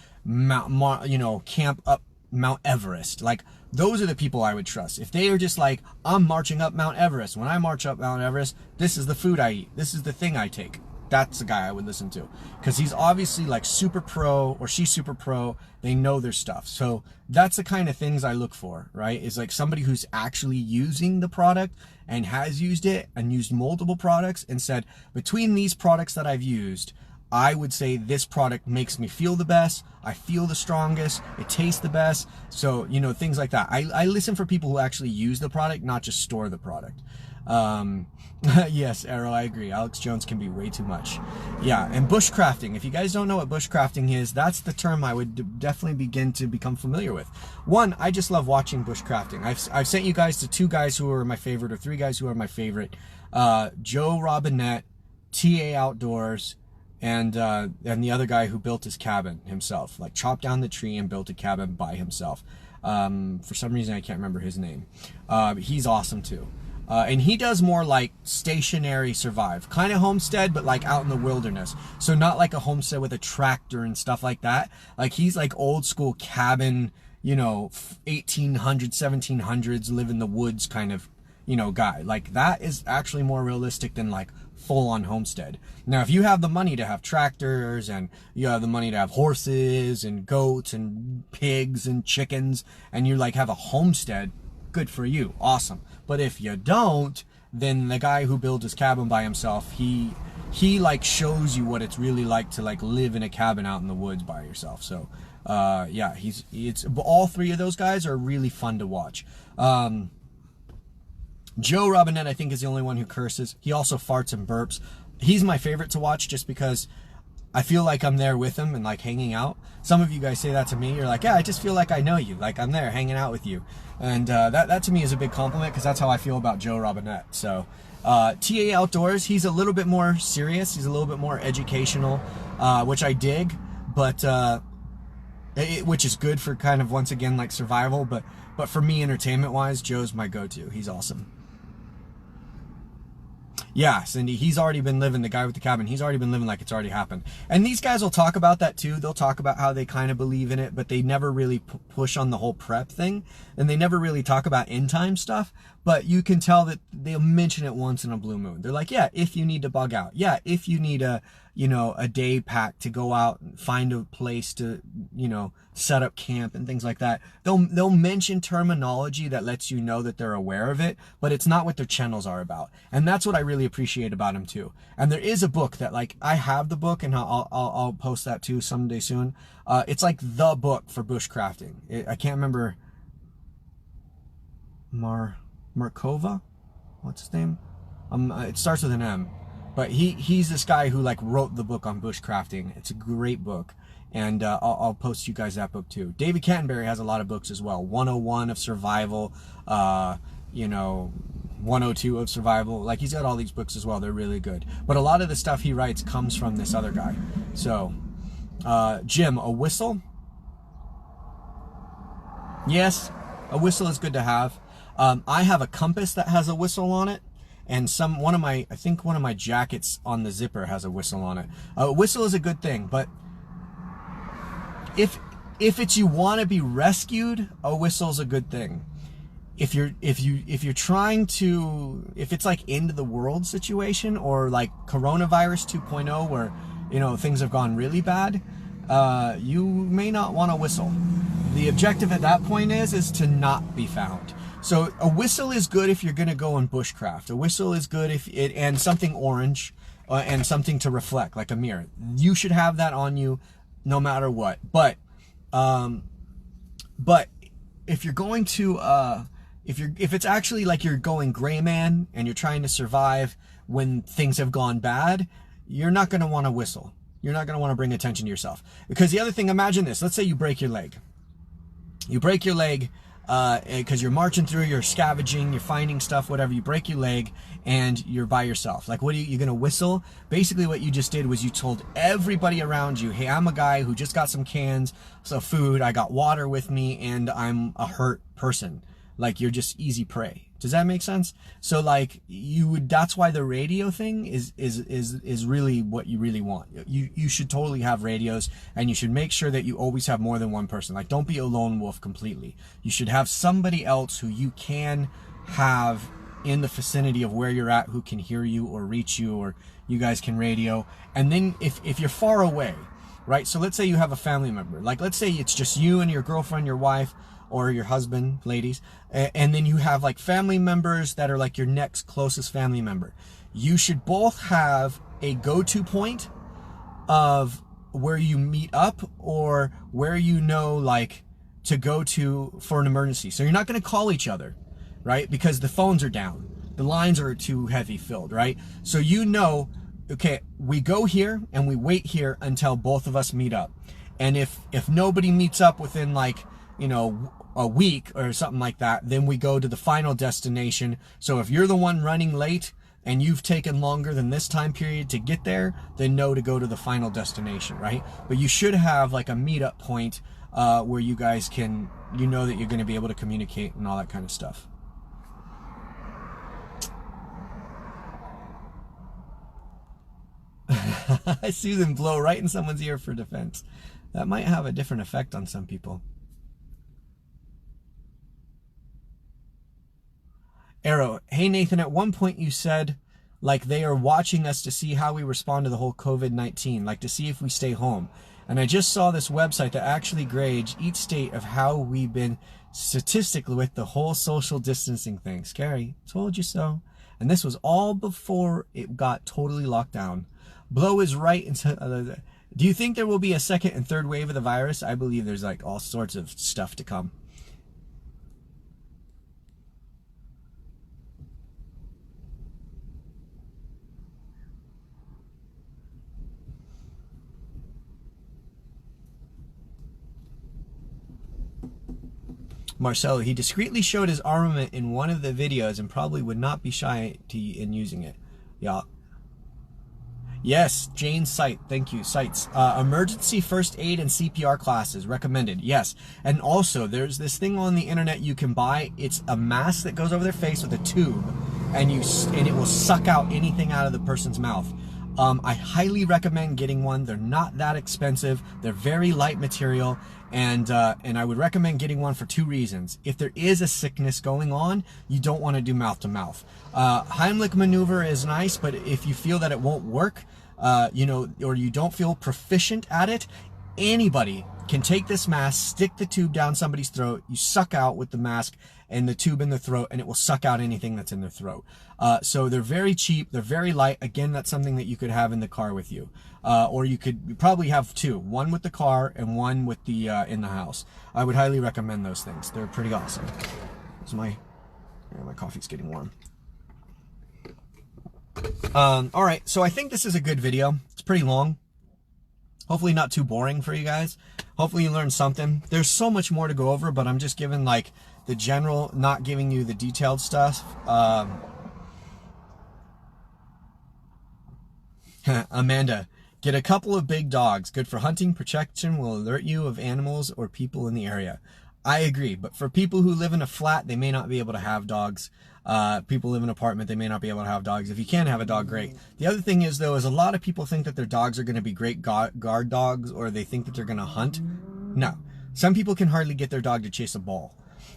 camp up Mount Everest. Like, those are the people I would trust. If they are just like, I'm marching up Mount Everest. When I march up Mount Everest, this is the food I eat. This is the thing I take. That's the guy I would listen to. Because he's obviously like super pro, or she's super pro. They know their stuff. So that's the kind of things I look for, right? Is like somebody who's actually using the product and has used it and used multiple products and said, between these products that I've used, I would say this product makes me feel the best. I feel the strongest. It tastes the best. So, you know, things like that. I listen for people who actually use the product, not just store the product. Yes, Arrow, I agree. Alex Jones can be way too much. Yeah, and bushcrafting. If you guys don't know what bushcrafting is, that's the term I would definitely begin to become familiar with. One, I just love watching bushcrafting. I've sent you guys to 2 guys who are my favorite, or 3 guys who are my favorite. Joe Robinette, TA Outdoors, and the other guy who built his cabin himself, like chopped down the tree and built a cabin by himself. For some reason I can't remember his name. He's awesome too. And he does more like stationary survive, kind of homestead, but like out in the wilderness. So not like a homestead with a tractor and stuff like that. Like he's like old school cabin, you know, 1800s, 1700s, live in the woods kind of guy. Like, that is actually more realistic than like full on homestead. Now, if you have the money to have tractors, and you have the money to have horses and goats and pigs and chickens, and you like have a homestead, good for you, awesome. But if you don't, then the guy who builds his cabin by himself, he like shows you what it's really like to like live in a cabin out in the woods by yourself. So yeah, it's all three of those guys are really fun to watch. Joe Robinette, I think, is the only one who curses. He also farts and burps. He's my favorite to watch just because I feel like I'm there with him and like hanging out. Some of you guys say that to me. You're like, yeah, I just feel like I know you. Like, I'm there hanging out with you. And that to me is a big compliment, because that's how I feel about Joe Robinette. So TA Outdoors, he's a little bit more serious. He's a little bit more educational, which I dig, but which is good for kind of, once again, like survival. But for me, entertainment-wise, Joe's my go-to. He's awesome. Yeah, Cindy, he's already been living, the guy with the cabin, he's already been living like it's already happened. And these guys will talk about that too. They'll talk about how they kind of believe in it, but they never really push on the whole prep thing. And they never really talk about end time stuff, but you can tell that they'll mention it once in a blue moon. They're like, yeah, if you need to bug out. Yeah, if you need a day pack to go out and find a place to, set up camp and things like that. They'll mention terminology that lets you know that they're aware of it, but it's not what their channels are about. And that's what I really appreciate about them too. And there is a book that, like, I have the book, and I'll post that too someday soon. It's like the book for bushcrafting. I can't remember. Markova? What's his name? It starts with an M. But he's this guy who like wrote the book on bushcrafting. It's a great book. And I'll post you guys that book too. David Canterbury has a lot of books as well. 101 of survival, 102 of survival. Like, he's got all these books as well. They're really good. But a lot of the stuff he writes comes from this other guy. So, Jim, a whistle? Yes, a whistle is good to have. I have a compass that has a whistle on it. And one of my jackets on the zipper has a whistle on it. A whistle is a good thing, but if it's you want to be rescued, a whistle is a good thing. If you're trying to, if it's like end of the world situation, or like coronavirus 2.0 where things have gone really bad, you may not want to whistle. The objective at that point is to not be found. So a whistle is good if you're going to go and bushcraft. A whistle is good and something orange, and something to reflect, like a mirror. You should have that on you no matter what. But if you're going to, if it's actually like you're going gray man and you're trying to survive when things have gone bad, you're not going to want to whistle. You're not going to want to bring attention to yourself. Because the other thing, imagine this. Let's say you break your leg. You break your leg because you're marching through, you're scavenging, you're finding stuff, whatever. You break your leg and you're by yourself. Like, what are you going to whistle? Basically what you just did was you told everybody around you, hey, I'm a guy who just got some cans of food, I got water with me, and I'm a hurt person. Like, you're just easy prey. Does that make sense? So like, that's why the radio thing is really what you really want. You should totally have radios, and you should make sure that you always have more than one person. Like, don't be a lone wolf completely. You should have somebody else who you can have in the vicinity of where you're at, who can hear you or reach you, or you guys can radio. And then if you're far away, right? So let's say you have a family member. Like, let's say it's just you and your girlfriend, your wife, or your husband, ladies, and then you have like family members that are like your next closest family member. You should both have a go-to point of where you meet up, or where like to go to for an emergency. So you're not going to call each other, right? Because the phones are down, the lines are too heavy filled, right? So okay, we go here and we wait here until both of us meet up. And if nobody meets up within like a week or something like that, then we go to the final destination. So if you're the one running late and you've taken longer than this time period to get there, then know to go to the final destination, right? But you should have like a meetup point where you guys can, that you're going to be able to communicate and all that kind of stuff. I see them blow right in someone's ear for defense. That might have a different effect on some people. Arrow, hey Nathan, at one point you said like they are watching us to see how we respond to the whole COVID-19, like to see if we stay home. And I just saw this website that actually grades each state of how we've been statistically with the whole social distancing thing. Scary, told you so. And this was all before it got totally locked down. Blow is right. Do you think there will be a second and third wave of the virus? I believe there's like all sorts of stuff to come. Marcelo, he discreetly showed his armament in one of the videos and probably would not be shy in using it. Yeah. Yes, Jane Sight, thank you, Sights. Emergency first aid and CPR classes, recommended, yes. And also, there's this thing on the internet you can buy. It's a mask that goes over their face with a tube, and it will suck out anything out of the person's mouth. I highly recommend getting one. They're not that expensive. They're very light material, and I would recommend getting one for two reasons. If there is a sickness going on, you don't want to do mouth to mouth. Heimlich maneuver is nice, but if you feel that it won't work, you know, or you don't feel proficient at it, anybody can take this mask, stick the tube down somebody's throat, you suck out with the mask and the tube in the throat, and it will suck out anything that's in their throat. So they're very cheap, they're very light. Again, that's something that you could have in the car with you. Or you probably have two, one with the car and one with the in the house. I would highly recommend those things. They're pretty awesome. So my coffee's getting warm. All right, so I think this is a good video. It's pretty long. Hopefully not too boring for you guys. Hopefully you learned something. There's so much more to go over, but I'm just giving like the general, not giving you the detailed stuff. Amanda, get a couple of big dogs. Good for hunting, protection, will alert you of animals or people in the area. I agree, but for people who live in a flat, they may not be able to have dogs. People live in an apartment, they may not be able to have dogs. If you can have a dog, great. The other thing is, though, is a lot of people think that their dogs are going to be great guard dogs, or they think that they're going to hunt. No. Some people can hardly get their dog to chase a ball.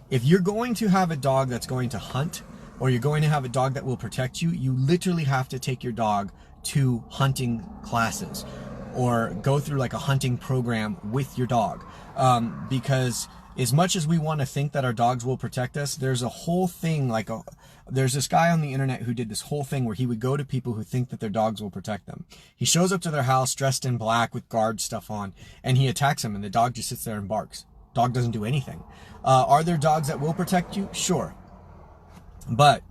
If you're going to have a dog that's going to hunt, or you're going to have a dog that will protect you, you literally have to take your dog to hunting classes, or go through like a hunting program with your dog. Because as much as we want to think that our dogs will protect us, there's a whole thing there's this guy on the internet who did this whole thing where he would go to people who think that their dogs will protect them. He shows up to their house dressed in black with guard stuff on, and he attacks them, and the dog just sits there and barks. Dog doesn't do anything. Are there dogs that will protect you? Sure. But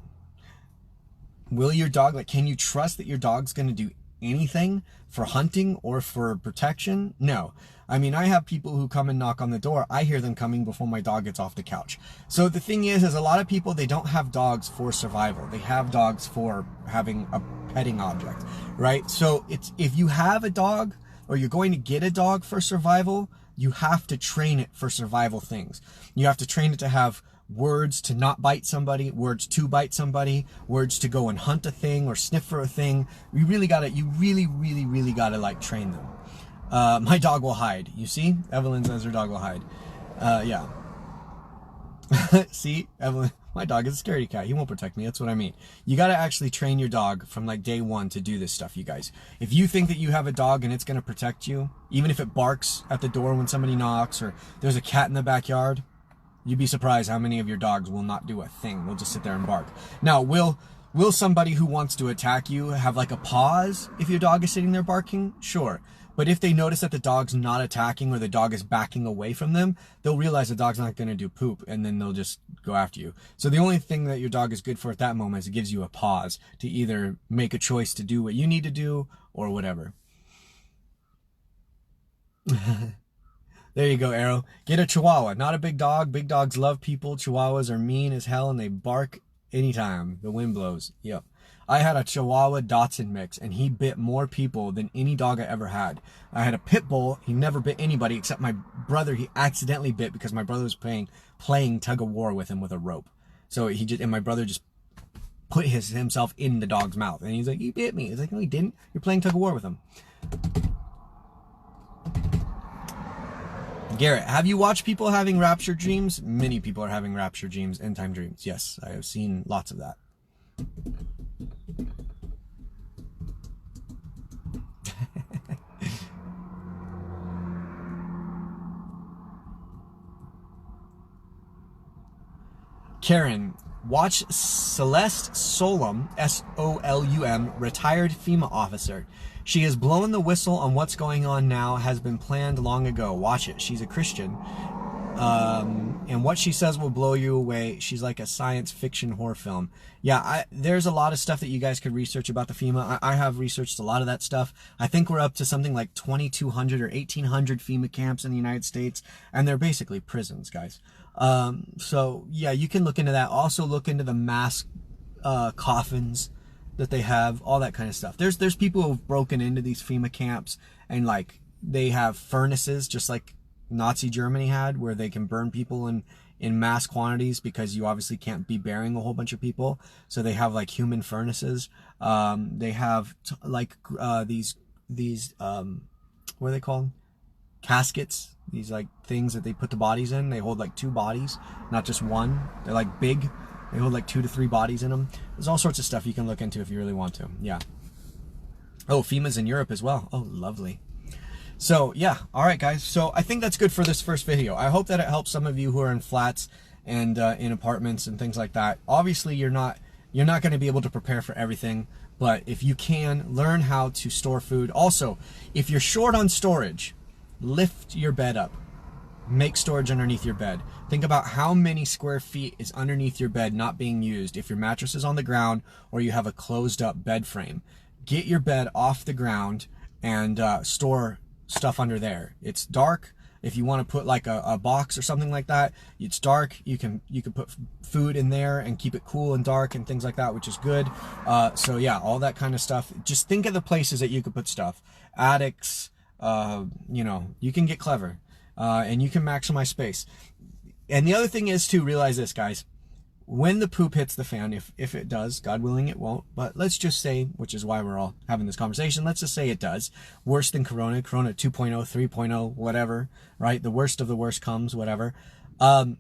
will your dog, can you trust that your dog's going to do anything for hunting or for protection? No. I mean, I have people who come and knock on the door. I hear them coming before my dog gets off the couch. So the thing is a lot of people, they don't have dogs for survival. They have dogs for having a petting object, right? So if you have a dog, or you're going to get a dog for survival, you have to train it for survival things. You have to train it to have words to not bite somebody, words to bite somebody, words to go and hunt a thing or sniff for a thing. You really gotta like train them. My dog will hide. You see? Evelyn says her dog will hide. Yeah. See? Evelyn, my dog is a scaredy cat. He won't protect me. That's what I mean. You got to actually train your dog from like day one to do this stuff, you guys. If you think that you have a dog and it's going to protect you, even if it barks at the door when somebody knocks, or there's a cat in the backyard, you'd be surprised how many of your dogs will not do a thing. They'll just sit there and bark. Now, will somebody who wants to attack you have like a pause if your dog is sitting there barking? Sure. But if they notice that the dog's not attacking, or the dog is backing away from them, they'll realize the dog's not going to do poop, and then they'll just go after you. So the only thing that your dog is good for at that moment is it gives you a pause to either make a choice to do what you need to do or whatever. There you go, Arrow. Get a Chihuahua. Not a big dog. Big dogs love people. Chihuahuas are mean as hell, and they bark anytime the wind blows. Yep. I had a Chihuahua Dachshund mix, and he bit more people than any dog I ever had. I had a pit bull. He never bit anybody except my brother. He accidentally bit because my brother was playing tug of war with him with a rope. So and my brother just put himself in the dog's mouth, and he's like, "He bit me." He's like, "No, he didn't. You're playing tug of war with him." Garrett, have you watched people having rapture dreams? Many people are having rapture dreams, end time dreams. Yes, I have seen lots of that. Karen, watch Celeste Solum, S-O-L-U-M, retired FEMA officer. She has blown the whistle on what's going on now, has been planned long ago. Watch it. She's a Christian. And what she says will blow you away. She's like a science fiction horror film. Yeah, there's a lot of stuff that you guys could research about the FEMA. I have researched a lot of that stuff. I think we're up to something like 2,200 or 1,800 FEMA camps in the United States, and they're basically prisons, guys. So yeah, you can look into that. Also look into the mass coffins that they have, all that kind of stuff. There's people who've broken into these FEMA camps, and like they have furnaces just like Nazi Germany had, where they can burn people in mass quantities, because you obviously can't be burying a whole bunch of people. So they have like human furnaces. They have these what are they called? Caskets. These like things that they put the bodies in. They hold like 2 bodies, not just one. They're like big. They hold like 2 to 3 bodies in them. There's all sorts of stuff you can look into if you really want to. Yeah. Oh, FEMA's in Europe as well. Oh, lovely. So yeah, all right guys, so I think that's good for this first video. I hope that it helps some of you who are in flats and in apartments and things like that. Obviously you're not going to be able to prepare for everything, but if you can, learn how to store food. Also, if you're short on storage, lift your bed up. Make storage underneath your bed. Think about how many square feet is underneath your bed not being used if your mattress is on the ground or you have a closed up bed frame. Get your bed off the ground and store stuff under there. It's dark. If you want to put like a box or something like that, it's dark. You can put food in there and keep it cool and dark and things like that, which is good. So yeah, all that kind of stuff. Just think of the places that you could put stuff. Attics, you know, you can get clever and you can maximize space. And the other thing is to realize this, guys. When the poop hits the fan, if it does, God willing it won't, but let's just say, which is why we're all having this conversation, let's just say it does. Worse than Corona 2.0, 3.0, whatever, right? The worst of the worst comes, whatever. You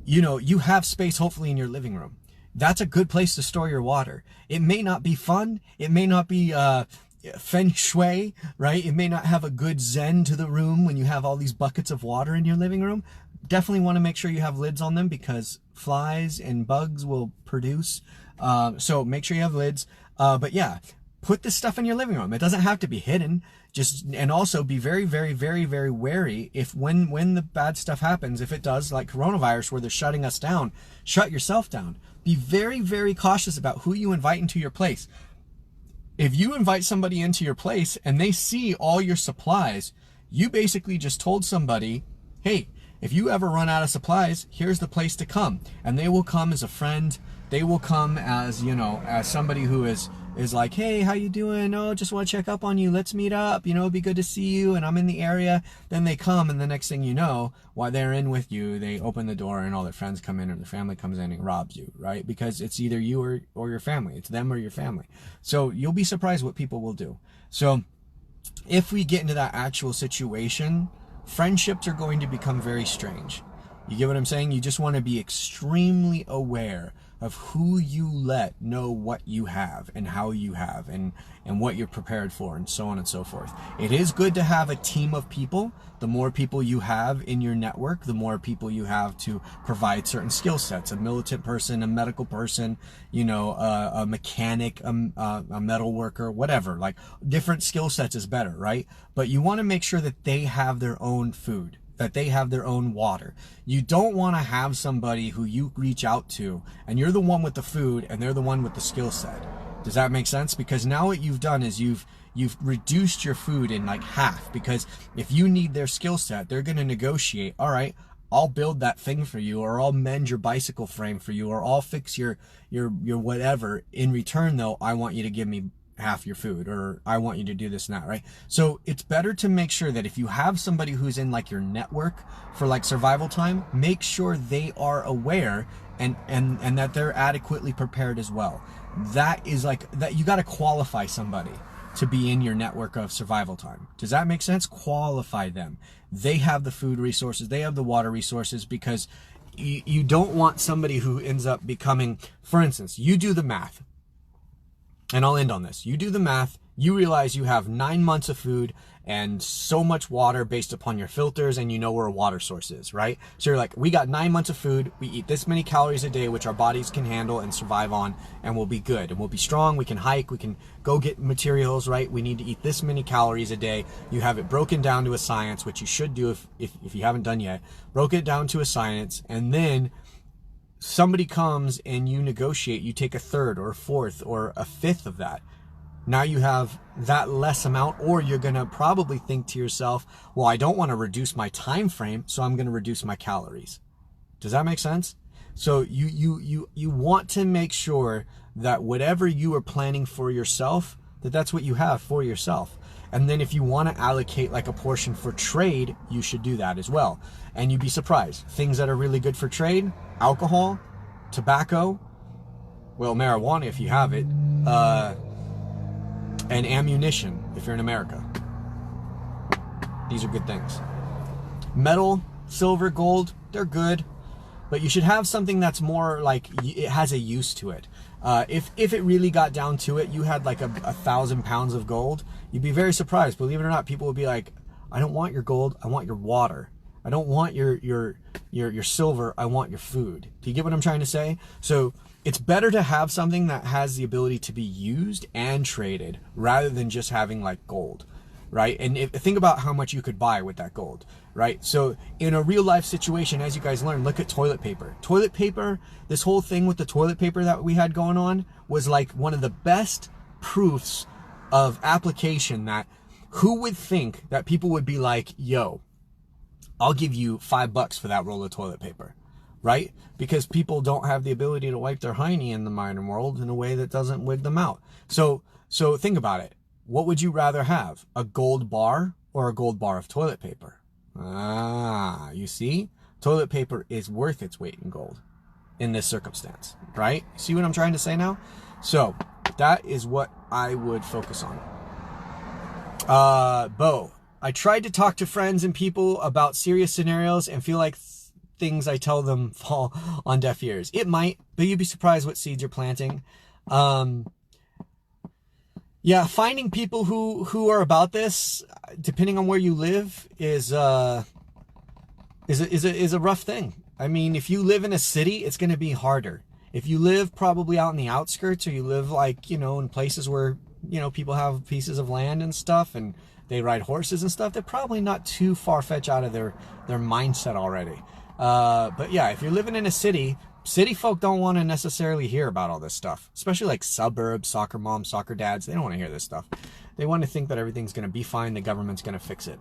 know, you have space hopefully in your living room. That's a good place to store your water. It may not be fun. It may not be feng shui, right? It may not have a good zen to the room when you have all these buckets of water in your living room. Definitely want to make sure you have lids on them, because flies and bugs will produce. So make sure you have lids. But yeah, put this stuff in your living room. It doesn't have to be hidden. And also be very, very, very, very wary if when the bad stuff happens, if it does, like coronavirus, where they're shutting us down, shut yourself down. Be very, very cautious about who you invite into your place. If you invite somebody into your place and they see all your supplies, you basically just told somebody, hey, if you ever run out of supplies, here's the place to come. And they will come as a friend. They will come as, you know, as somebody who is like, hey, how you doing? Oh, just want to check up on you. Let's meet up. You know, it'd be good to see you. And I'm in the area. Then they come, and the next thing you know, while they're in with you, they open the door and all their friends come in, or their family comes in and robs you, right? Because it's either you or your family. It's them or your family. So you'll be surprised what people will do. So if we get into that actual situation, friendships are going to become very strange. You get what I'm saying? You just want to be extremely aware of who you let know what you have and how you have and what you're prepared for, and so on and so forth. It is good to have a team of people. The more people you have in your network, the more people you have to provide certain skill sets. A militant person, a medical person, you know, a mechanic, a metal worker, whatever. Like, different skill sets is better, right? But you want to make sure that they have their own food, that they have their own water. You don't want to have somebody who you reach out to and you're the one with the food and they're the one with the skill set. Does that make sense? Because now what you've done is you've reduced your food in like half, because if you need their skill set, they're going to negotiate. All right, I'll build that thing for you, or I'll mend your bicycle frame for you, or I'll fix your whatever. In return though, I want you to give me half your food, or I want you to do this and that, right? So it's better to make sure that if you have somebody who's in like your network for like survival time, make sure they are aware and that they're adequately prepared as well. That is like that, you got to qualify somebody. to be in your network of survival time. Does that make sense? Qualify them. They have the food resources, they have the water resources, because you don't want somebody who ends up becoming, for instance, you do the math, and I'll end on this. You do the math, you realize you have 9 months of food and so much water based upon your filters, and you know where a water source is, right? So you're like, we got 9 months of food, we eat this many calories a day, which our bodies can handle and survive on, and we'll be good, and we'll be strong, we can hike, we can go get materials, right? We need to eat this many calories a day. You have it broken down to a science, which you should do if you haven't done yet. Broke it down to a science, and then somebody comes and you negotiate, you take a third or a fourth or a fifth of that. Now you have that less amount, or you're going to probably think to yourself, well, I don't want to reduce my time frame, so I'm going to reduce my calories. Does that make sense? So you want to make sure that whatever you are planning for yourself, that's what you have for yourself. And then if you want to allocate like a portion for trade, you should do that as well. And you'd be surprised. Things that are really good for trade: alcohol, tobacco, well, marijuana if you have it, and ammunition if you're in America. These are good things. Metal, silver, gold, they're good, but you should have something that's more like it has a use to it. If it really got down to it, you had like 1,000 pounds of gold, you'd be very surprised. Believe it or not, people would be like, I don't want your gold, I want your water. I don't want your silver, I want your food. Do you get what I'm trying to say? So it's better to have something that has the ability to be used and traded rather than just having like gold, right? And think about how much you could buy with that gold, right? So in a real life situation, as you guys learn, look at toilet paper. Toilet paper, this whole thing with the toilet paper that we had going on was like one of the best proofs of application. That who would think that people would be like, yo, I'll give you $5 for that roll of toilet paper, right? Because people don't have the ability to wipe their hiney in the modern world in a way that doesn't wig them out. So think about it. What would you rather have? A gold bar or a gold bar of toilet paper? You see? Toilet paper is worth its weight in gold in this circumstance, right? See what I'm trying to say now? So that is what I would focus on. Bo, I tried to talk to friends and people about serious scenarios and feel like things I tell them fall on deaf ears. It might, but you'd be surprised what seeds you're planting. Yeah, finding people who are about this, depending on where you live, is a rough thing. I mean, if you live in a city, it's going to be harder. If you live probably out in the outskirts, or you live like, in places where, people have pieces of land and stuff, and they ride horses and stuff, they're probably not too far-fetched out of their mindset already. But yeah, if you're living in a city folk don't want to necessarily hear about all this stuff, especially like suburbs, soccer moms, soccer dads. They don't want to hear this stuff. They want to think that everything's going to be fine. The government's going to fix it.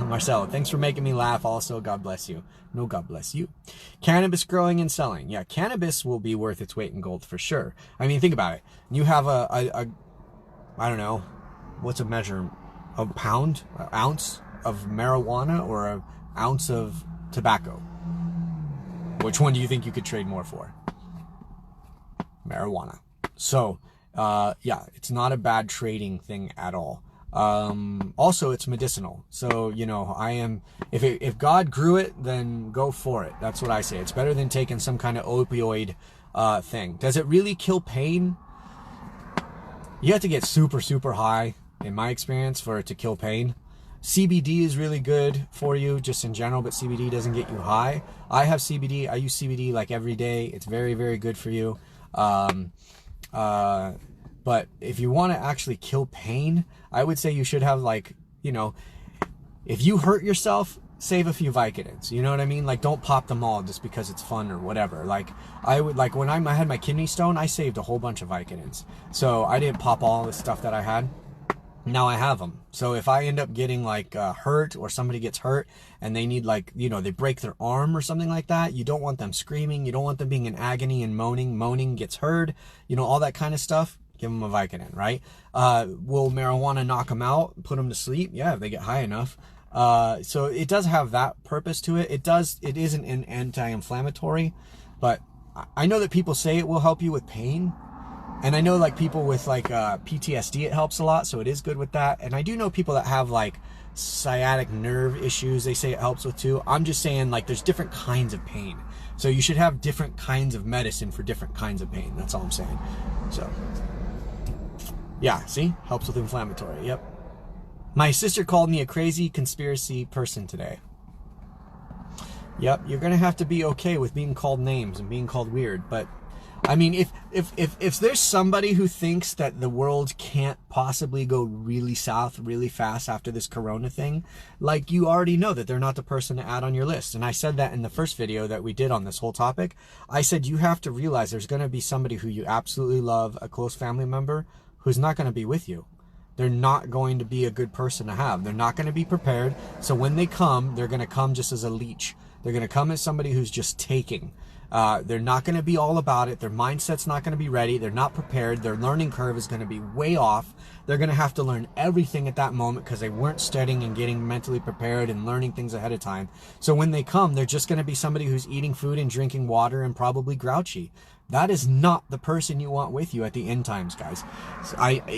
Marcelo, thanks for making me laugh. Also, God bless you. No, God bless you. Cannabis growing and selling. Yeah, cannabis will be worth its weight in gold for sure. I mean, think about it. You have a I don't know, what's a measure? A pound, an ounce of marijuana or an ounce of tobacco? Which one do you think you could trade more for? Marijuana. So, yeah, it's not a bad trading thing at all. Also, it's medicinal. So, if God grew it, then go for it. That's what I say. It's better than taking some kind of opioid thing. Does it really kill pain? You have to get super, super high, in my experience, for it to kill pain. CBD is really good for you just in general, but CBD doesn't get you high. I have CBD. I use CBD like every day. It's very, very good for you. But if you want to actually kill pain, I would say you should have if you hurt yourself, save a few Vicodins. You know what I mean? Like, don't pop them all just because it's fun or whatever. Like, when I had my kidney stone, I saved a whole bunch of Vicodins. So I didn't pop all the stuff that I had. Now I have them. So if I end up getting hurt, or somebody gets hurt and they need they break their arm or something like that, you don't want them screaming. You don't want them being in agony and moaning. Moaning gets heard. All that kind of stuff. Give them a Vicodin, right? Will marijuana knock them out, put them to sleep? Yeah, if they get high enough. So it does have that purpose to it. It isn't an anti-inflammatory, but I know that people say it will help you with pain. And I know like people with like PTSD, it helps a lot, so it is good with that. And I do know people that have like sciatic nerve issues, they say it helps with too. I'm just saying like there's different kinds of pain. So you should have different kinds of medicine for different kinds of pain. That's all I'm saying. So yeah, see? Helps with inflammatory. Yep. My sister called me a crazy conspiracy person today. Yep, you're gonna have to be okay with being called names and being called weird. But I mean, if there's somebody who thinks that the world can't possibly go really south really fast after this corona thing, like, you already know that they're not the person to add on your list. And I said that in the first video that we did on this whole topic. I said you have to realize there's going to be somebody who you absolutely love, a close family member, who's not going to be with you. They're not going to be a good person to have. They're not going to be prepared. So when they come, they're going to come just as a leech. They're going to come as somebody who's just taking. They're not going to be all about it. Their mindset's not going to be ready. They're not prepared. Their learning curve is going to be way off. They're going to have to learn everything at that moment because they weren't studying and getting mentally prepared and learning things ahead of time. So when they come, they're just going to be somebody who's eating food and drinking water and probably grouchy. That is not the person you want with you at the end times, guys.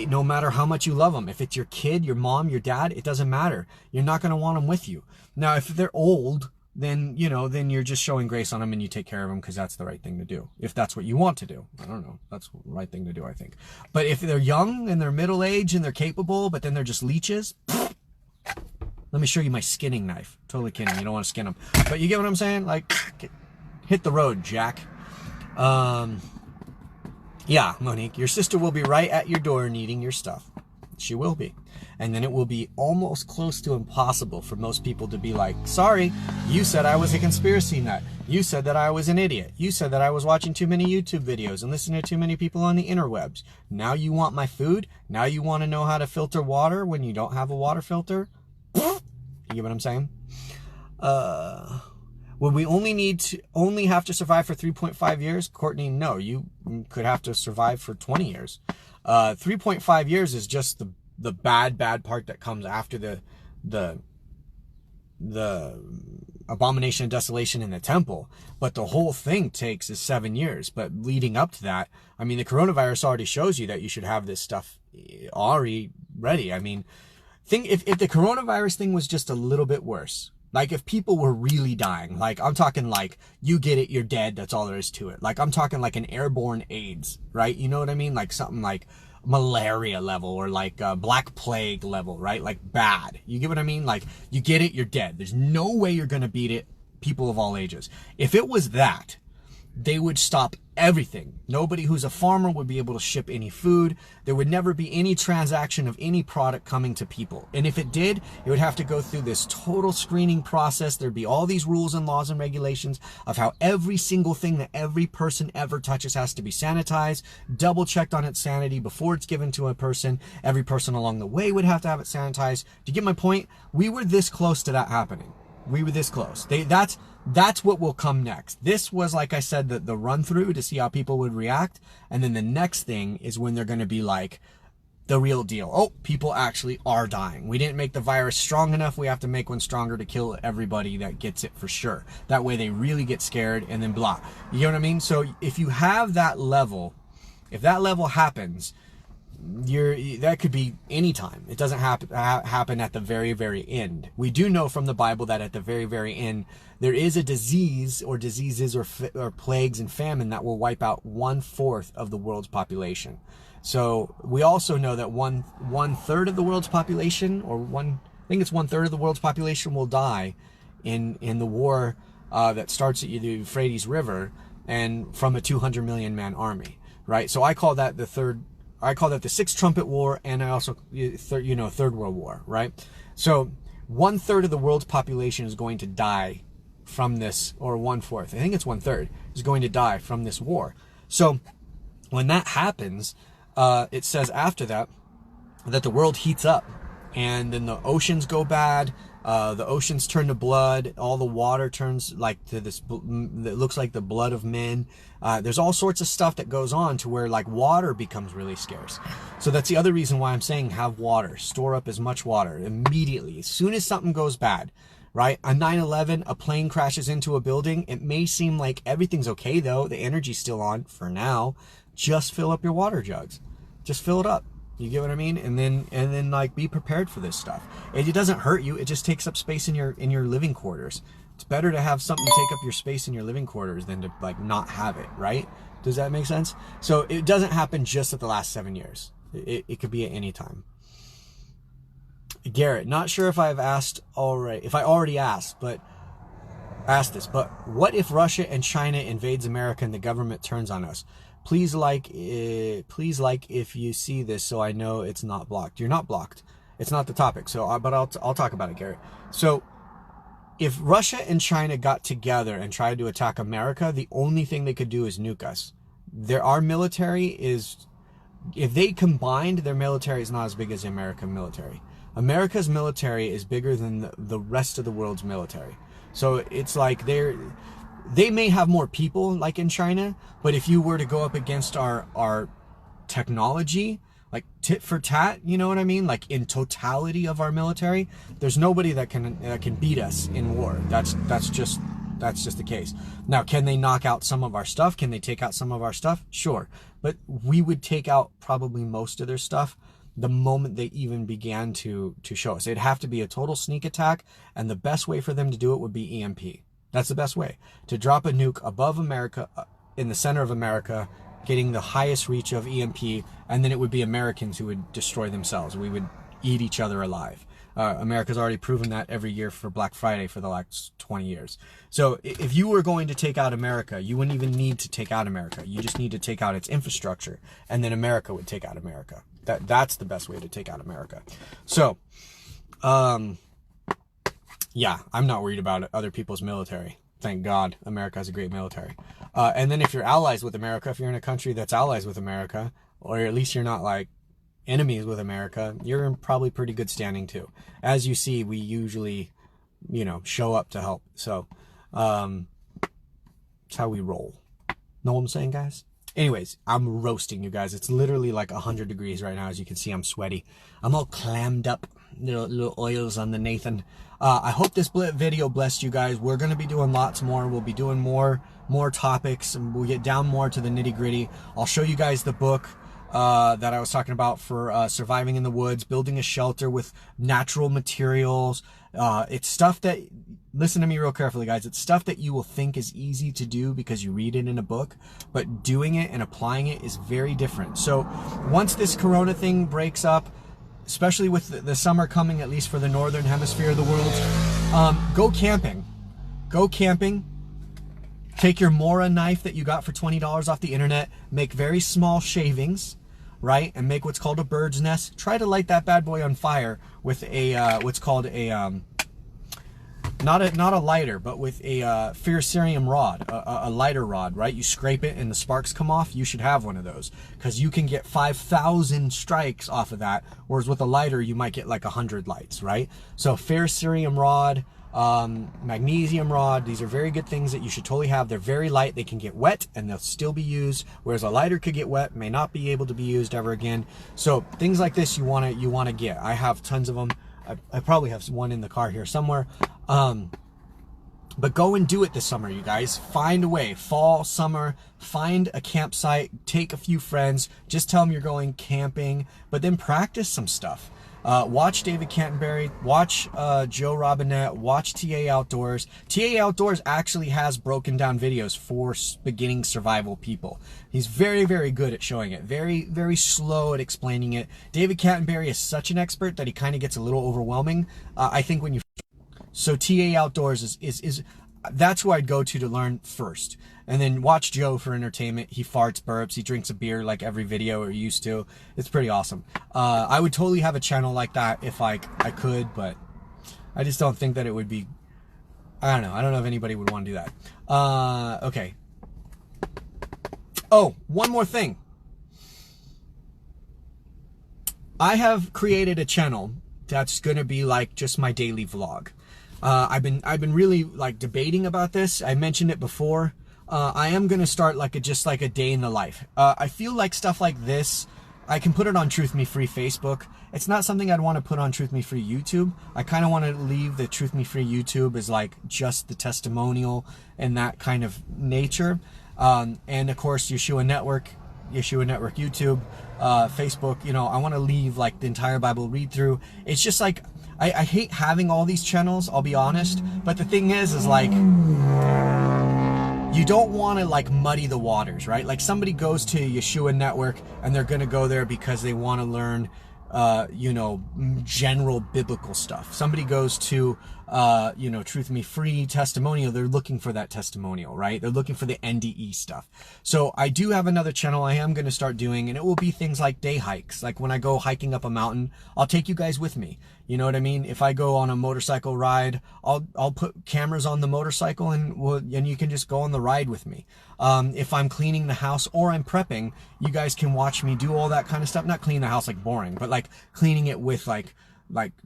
No matter how much you love them, if it's your kid, your mom, your dad, it doesn't matter. You're not going to want them with you. Now, if they're old, then, you know, then you're just showing grace on them and you take care of them because that's the right thing to do. If that's what you want to do. I don't know. That's the right thing to do, I think. But if they're young and they're middle age and they're capable, but then they're just leeches, let me show you my skinning knife. Totally kidding. You don't want to skin them. But you get what I'm saying? Like, hit the road, Jack. Yeah, Monique, your sister will be right at your door needing your stuff. She will be. And then it will be almost close to impossible for most people to be like, sorry, you said I was a conspiracy nut. You said that I was an idiot. You said that I was watching too many YouTube videos and listening to too many people on the interwebs. Now you want my food? Now you want to know how to filter water when you don't have a water filter? You get what I'm saying? Would we only have to survive for 3.5 years? Courtney, no, you could have to survive for 20 years. 3.5 years is just the bad part that comes after the abomination and desolation in the temple. But the whole thing is 7 years. But leading up to that, I mean, the coronavirus already shows you that you should have this stuff already ready. I mean, if the coronavirus thing was just a little bit worse, like if people were really dying, like I'm talking like you get it, you're dead, that's all there is to it. Like I'm talking like an airborne AIDS, right? You know what I mean? Like something like malaria level or like black plague level, right? Like bad. You get what I mean? Like you get it, you're dead. There's no way you're going to beat it, people of all ages. If it was that, they would stop everything. Nobody who's a farmer would be able to ship any food. There would never be any transaction of any product coming to people. And if it did, it would have to go through this total screening process. There'd be all these rules and laws and regulations of how every single thing that every person ever touches has to be sanitized, double checked on its sanity before it's given to a person. Every person along the way would have to have it sanitized. Do you get my point? We were this close to that happening. We were this close. That's what will come next. This was, like I said, the run through to see how people would react. And then the next thing is when they're going to be like the real deal. Oh, people actually are dying. We didn't make the virus strong enough. We have to make one stronger to kill everybody that gets it for sure. That way they really get scared and then blah. You know what I mean? So if you have that level, if that level happens, that could be any time. It doesn't happen at the very, very end. We do know from the Bible that at the very, very end, there is a disease or diseases or plagues and famine that will wipe out 1/4 of the world's population. So we also know that one third of the world's population, or I think it's 1/3 of the world's population will die in the war that starts at the Euphrates River and from a 200 million man army, right? So I call that the Sixth Trumpet War, and I also, Third World War, right? So 1/3 of the world's population is going to die from this, or 1/4, I think it's 1/3, is going to die from this war. So when that happens, it says after that the world heats up, and then the oceans go bad. The oceans turn to blood. All the water turns like to this that looks like the blood of men. There's all sorts of stuff that goes on to where like water becomes really scarce. So that's the other reason why I'm saying have water. Store up as much water immediately. As soon as something goes bad, right? On 9/11, a plane crashes into a building. It may seem like everything's okay though. The energy's still on for now. just fill up your water jugs. Just fill it up. You get what I mean? And then like be prepared for this stuff. It doesn't hurt you. It just takes up space in your living quarters. It's better to have something take up your space in your living quarters than to like not have it, right? Does that make sense? So it doesn't happen just at the last 7 years. It could be at any time. Garrett, not sure if I already asked this, but what if Russia and China invades America and the government turns on us? Please like if you see this so I know it's not blocked. You're not blocked. It's not the topic. So, but I'll talk about it, Garrett. So, if Russia and China got together and tried to attack America, the only thing they could do is nuke us. Our military is, if they combined, their military is not as big as the American military. America's military is bigger than the rest of the world's military. So it's like they may have more people like in China, but if you were to go up against our technology, like tit for tat, you know what I mean? Like in totality of our military, there's nobody that can beat us in war. That's just the case. Now, can they knock out some of our stuff? Can they take out some of our stuff? Sure. But we would take out probably most of their stuff the moment they even began to show us. It'd have to be a total sneak attack, and the best way for them to do it would be EMP. That's the best way. To drop a nuke above America, in the center of America, getting the highest reach of EMP, and then it would be Americans who would destroy themselves. We would eat each other alive. America's already proven that every year for Black Friday for the last 20 years. So if you were going to take out America, you wouldn't even need to take out America. You just need to take out its infrastructure, and then America would take out America. That's the best way to take out America. So, yeah, I'm not worried about other people's military. Thank God America has a great military. And then if you're allies with America, if you're in a country that's allies with America, or at least you're not like enemies with America, you're in probably pretty good standing too. As you see, we usually, show up to help. So, that's how we roll. Know what I'm saying, guys? Anyways, I'm roasting you guys. It's literally like 100 degrees right now. As you can see, I'm sweaty. I'm all clammed up. Little oils on the Nathan. I hope this video blessed you guys. We're going to be doing lots more. We'll be doing more topics, and we'll get down more to the nitty gritty. I'll show you guys the book that I was talking about for surviving in the woods, building a shelter with natural materials. It's stuff that, listen to me real carefully, guys. It's stuff that you will think is easy to do because you read it in a book, but doing it and applying it is very different. So once this Corona thing breaks up, especially with the summer coming, at least for the northern hemisphere of the world, go camping. Go camping. Take your Mora knife that you got for $20 off the internet. Make very small shavings, right? And make what's called a bird's nest. Try to light that bad boy on fire with a what's called a not a lighter, but with a ferrocerium rod, a lighter rod, right? You scrape it and the sparks come off. You should have one of those because you can get 5,000 strikes off of that, whereas with a lighter you might get like 100 lights, right? So ferrocerium rod, magnesium rod, these are very good things that you should totally have. They're very light, they can get wet and they'll still be used, whereas a lighter could get wet, may not be able to be used ever again. So things like this you want to get. I have tons of them. I probably have one in the car here somewhere. But go and do it this summer, you guys. Find a way. Fall, summer, find a campsite, take a few friends, just tell them you're going camping, but then practice some stuff. Watch David Canterbury, watch Joe Robinette, watch TA Outdoors. TA Outdoors actually has broken down videos for beginning survival people. He's very, very good at showing it. Very, very slow at explaining it. David Canterbury is such an expert that he kind of gets a little overwhelming. I think when you... So TA Outdoors is that's who I'd go to learn first. And then watch Joe for entertainment. He farts, burps, he drinks a beer like every video or used to. It's pretty awesome. I would totally have a channel like that if I could, but I just don't think that it would be, I don't know. I don't know if anybody would want to do that. Okay. Oh, one more thing. I have created a channel that's going to be like just my daily vlog. I've been really like debating about this. I mentioned it before. I am going to start just like a day in the life. I feel like stuff like this, I can put it on Truth Me Free Facebook. It's not something I'd want to put on Truth Me Free YouTube. I kind of want to leave the Truth Me Free YouTube as like just the testimonial and that kind of nature. And of course, Yeshua Network, Yeshua Network YouTube, Facebook. You know, I want to leave like the entire Bible read through. It's just like, I hate having all these channels, I'll be honest. But the thing is like, you don't want to like muddy the waters, right? Like somebody goes to Yeshua Network and they're going to go there because they want to learn, you know, general biblical stuff. Somebody goes to, you know, Truth Me Free testimonial. They're looking for that testimonial, right? They're looking for the NDE stuff. So I do have another channel I am going to start doing, and it will be things like day hikes. Like when I go hiking up a mountain, I'll take you guys with me. You know what I mean? If I go on a motorcycle ride, I'll put cameras on the motorcycle and you can just go on the ride with me. If I'm cleaning the house or I'm prepping, you guys can watch me do all that kind of stuff. Not cleaning the house like boring, but like cleaning it with like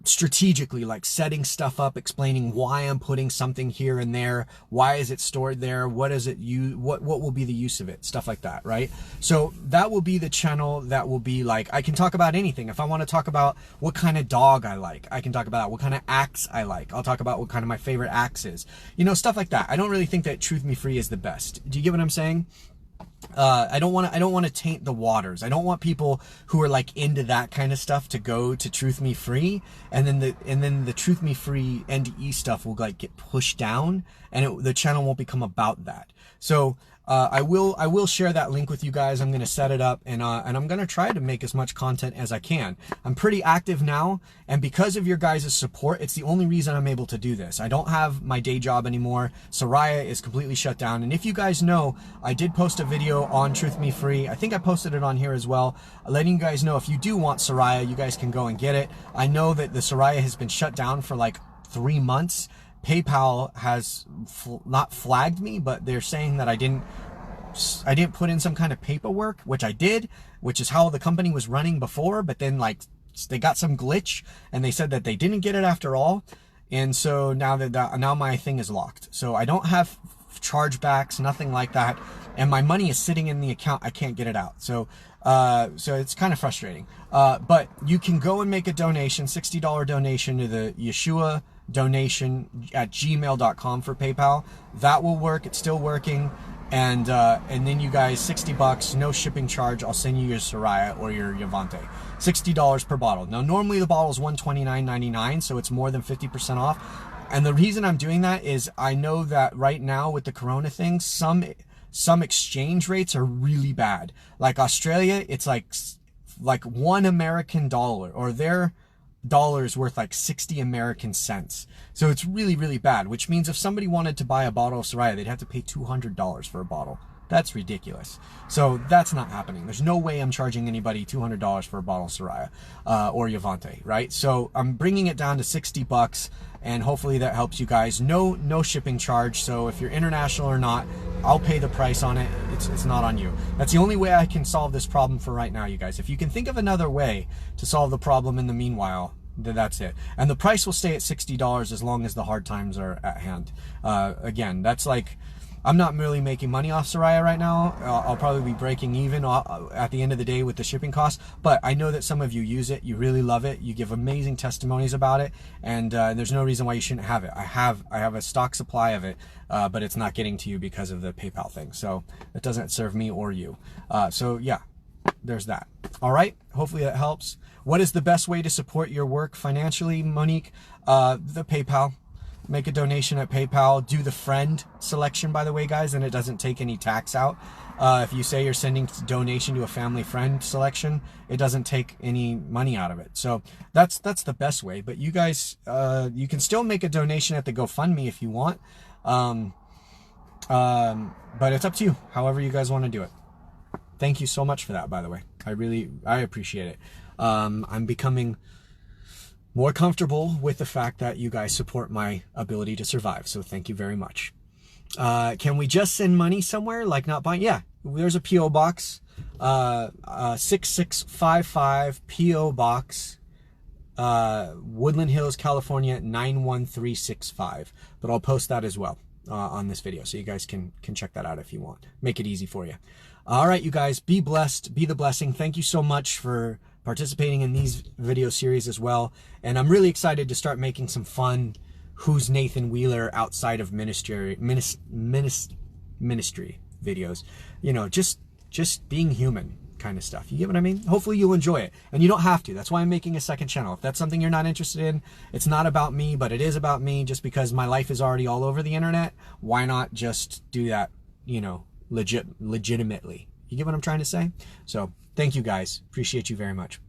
strategically, like setting stuff up, explaining why I'm putting something here and there, why is it stored there, what is it what will be the use of it, stuff like that, right? So that will be the channel that will be like, I can talk about anything. If I want to talk about what kind of dog I like, I can talk about what kind of axe I like. I'll talk about what kind of my favorite axe is, you know, stuff like that. I don't really think that Truth Me Free is the best. Do you get what I'm saying? I don't want to taint the waters. I don't want people who are like into that kind of stuff to go to Truth Me Free, and then the Truth Me Free NDE stuff will like get pushed down, and the channel won't become about that. So I will share that link with you guys. I'm going to set it up, and I'm going to try to make as much content as I can. I'm pretty active now, and because of your guys' support, it's the only reason I'm able to do this. I don't have my day job anymore. Soraya is completely shut down, and if you guys know, I did post a video on Truth Me Free. I think I posted it on here as well, letting you guys know if you do want Soraya, you guys can go and get it. I know that the Soraya has been shut down for like 3 months. PayPal has not flagged me, but they're saying that I didn't put in some kind of paperwork, which I did, which is how the company was running before, but then like they got some glitch and they said that they didn't get it after all. And so now now my thing is locked. So I don't have chargebacks, nothing like that. And my money is sitting in the account. I can't get it out. So it's kind of frustrating. But you can go and make a donation, $60 donation to the Yeshua donation at gmail.com for PayPal. That will work. It's still working. And then you guys, $60, no shipping charge. I'll send you your Soraya or your Yavante. $60 per bottle. Now, normally the bottle is $129.99, so it's more than 50% off. And the reason I'm doing that is I know that right now with the Corona thing, some exchange rates are really bad. Like Australia, it's like $1 American dollar, or their dollar is worth like 60 American cents. So it's really, really bad, which means if somebody wanted to buy a bottle of Soraya, they'd have to pay $200 for a bottle. That's ridiculous. So that's not happening. There's no way I'm charging anybody $200 for a bottle of Soraya or Yavante, right? So I'm bringing it down to $60, and hopefully that helps you guys. No shipping charge. So if you're international or not, I'll pay the price on it. It's not on you. That's the only way I can solve this problem for right now, you guys. If you can think of another way to solve the problem in the meanwhile, then that's it. And the price will stay at $60 as long as the hard times are at hand. Again, that's like, I'm not really making money off Soraya right now. I'll probably be breaking even at the end of the day with the shipping costs. But I know that some of you use it. You really love it. You give amazing testimonies about it. And there's no reason why you shouldn't have it. I have a stock supply of it, but it's not getting to you because of the PayPal thing. So it doesn't serve me or you. So yeah, there's that. All right. Hopefully that helps. What is the best way to support your work financially, Monique? The PayPal. Make a donation at PayPal. Do the friend selection, by the way, guys, and it doesn't take any tax out. If you say you're sending donation to a family friend selection, it doesn't take any money out of it. So that's the best way. But you guys, you can still make a donation at the GoFundMe if you want. But it's up to you, however you guys want to do it. Thank you so much for that, by the way. I appreciate it. I'm becoming more comfortable with the fact that you guys support my ability to survive. So thank you very much. Can we just send money somewhere, like not buying? Yeah, there's a P.O. Box, 6655 P.O. Box, Woodland Hills, California, 91365. But I'll post that as well on this video, so you guys can check that out if you want. Make it easy for you. All right, you guys, be blessed, be the blessing. Thank you so much for participating in these video series as well. And I'm really excited to start making some fun Who's Nathan Wheeler outside of ministry videos. You know, just just being human kind of stuff. You get what I mean? Hopefully you'll enjoy it. And you don't have to. That's why I'm making a second channel. If that's something you're not interested in, it's not about me, but it is about me just because my life is already all over the internet. Why not just do that, you know, legitimately? You get what I'm trying to say? So thank you guys. Appreciate you very much.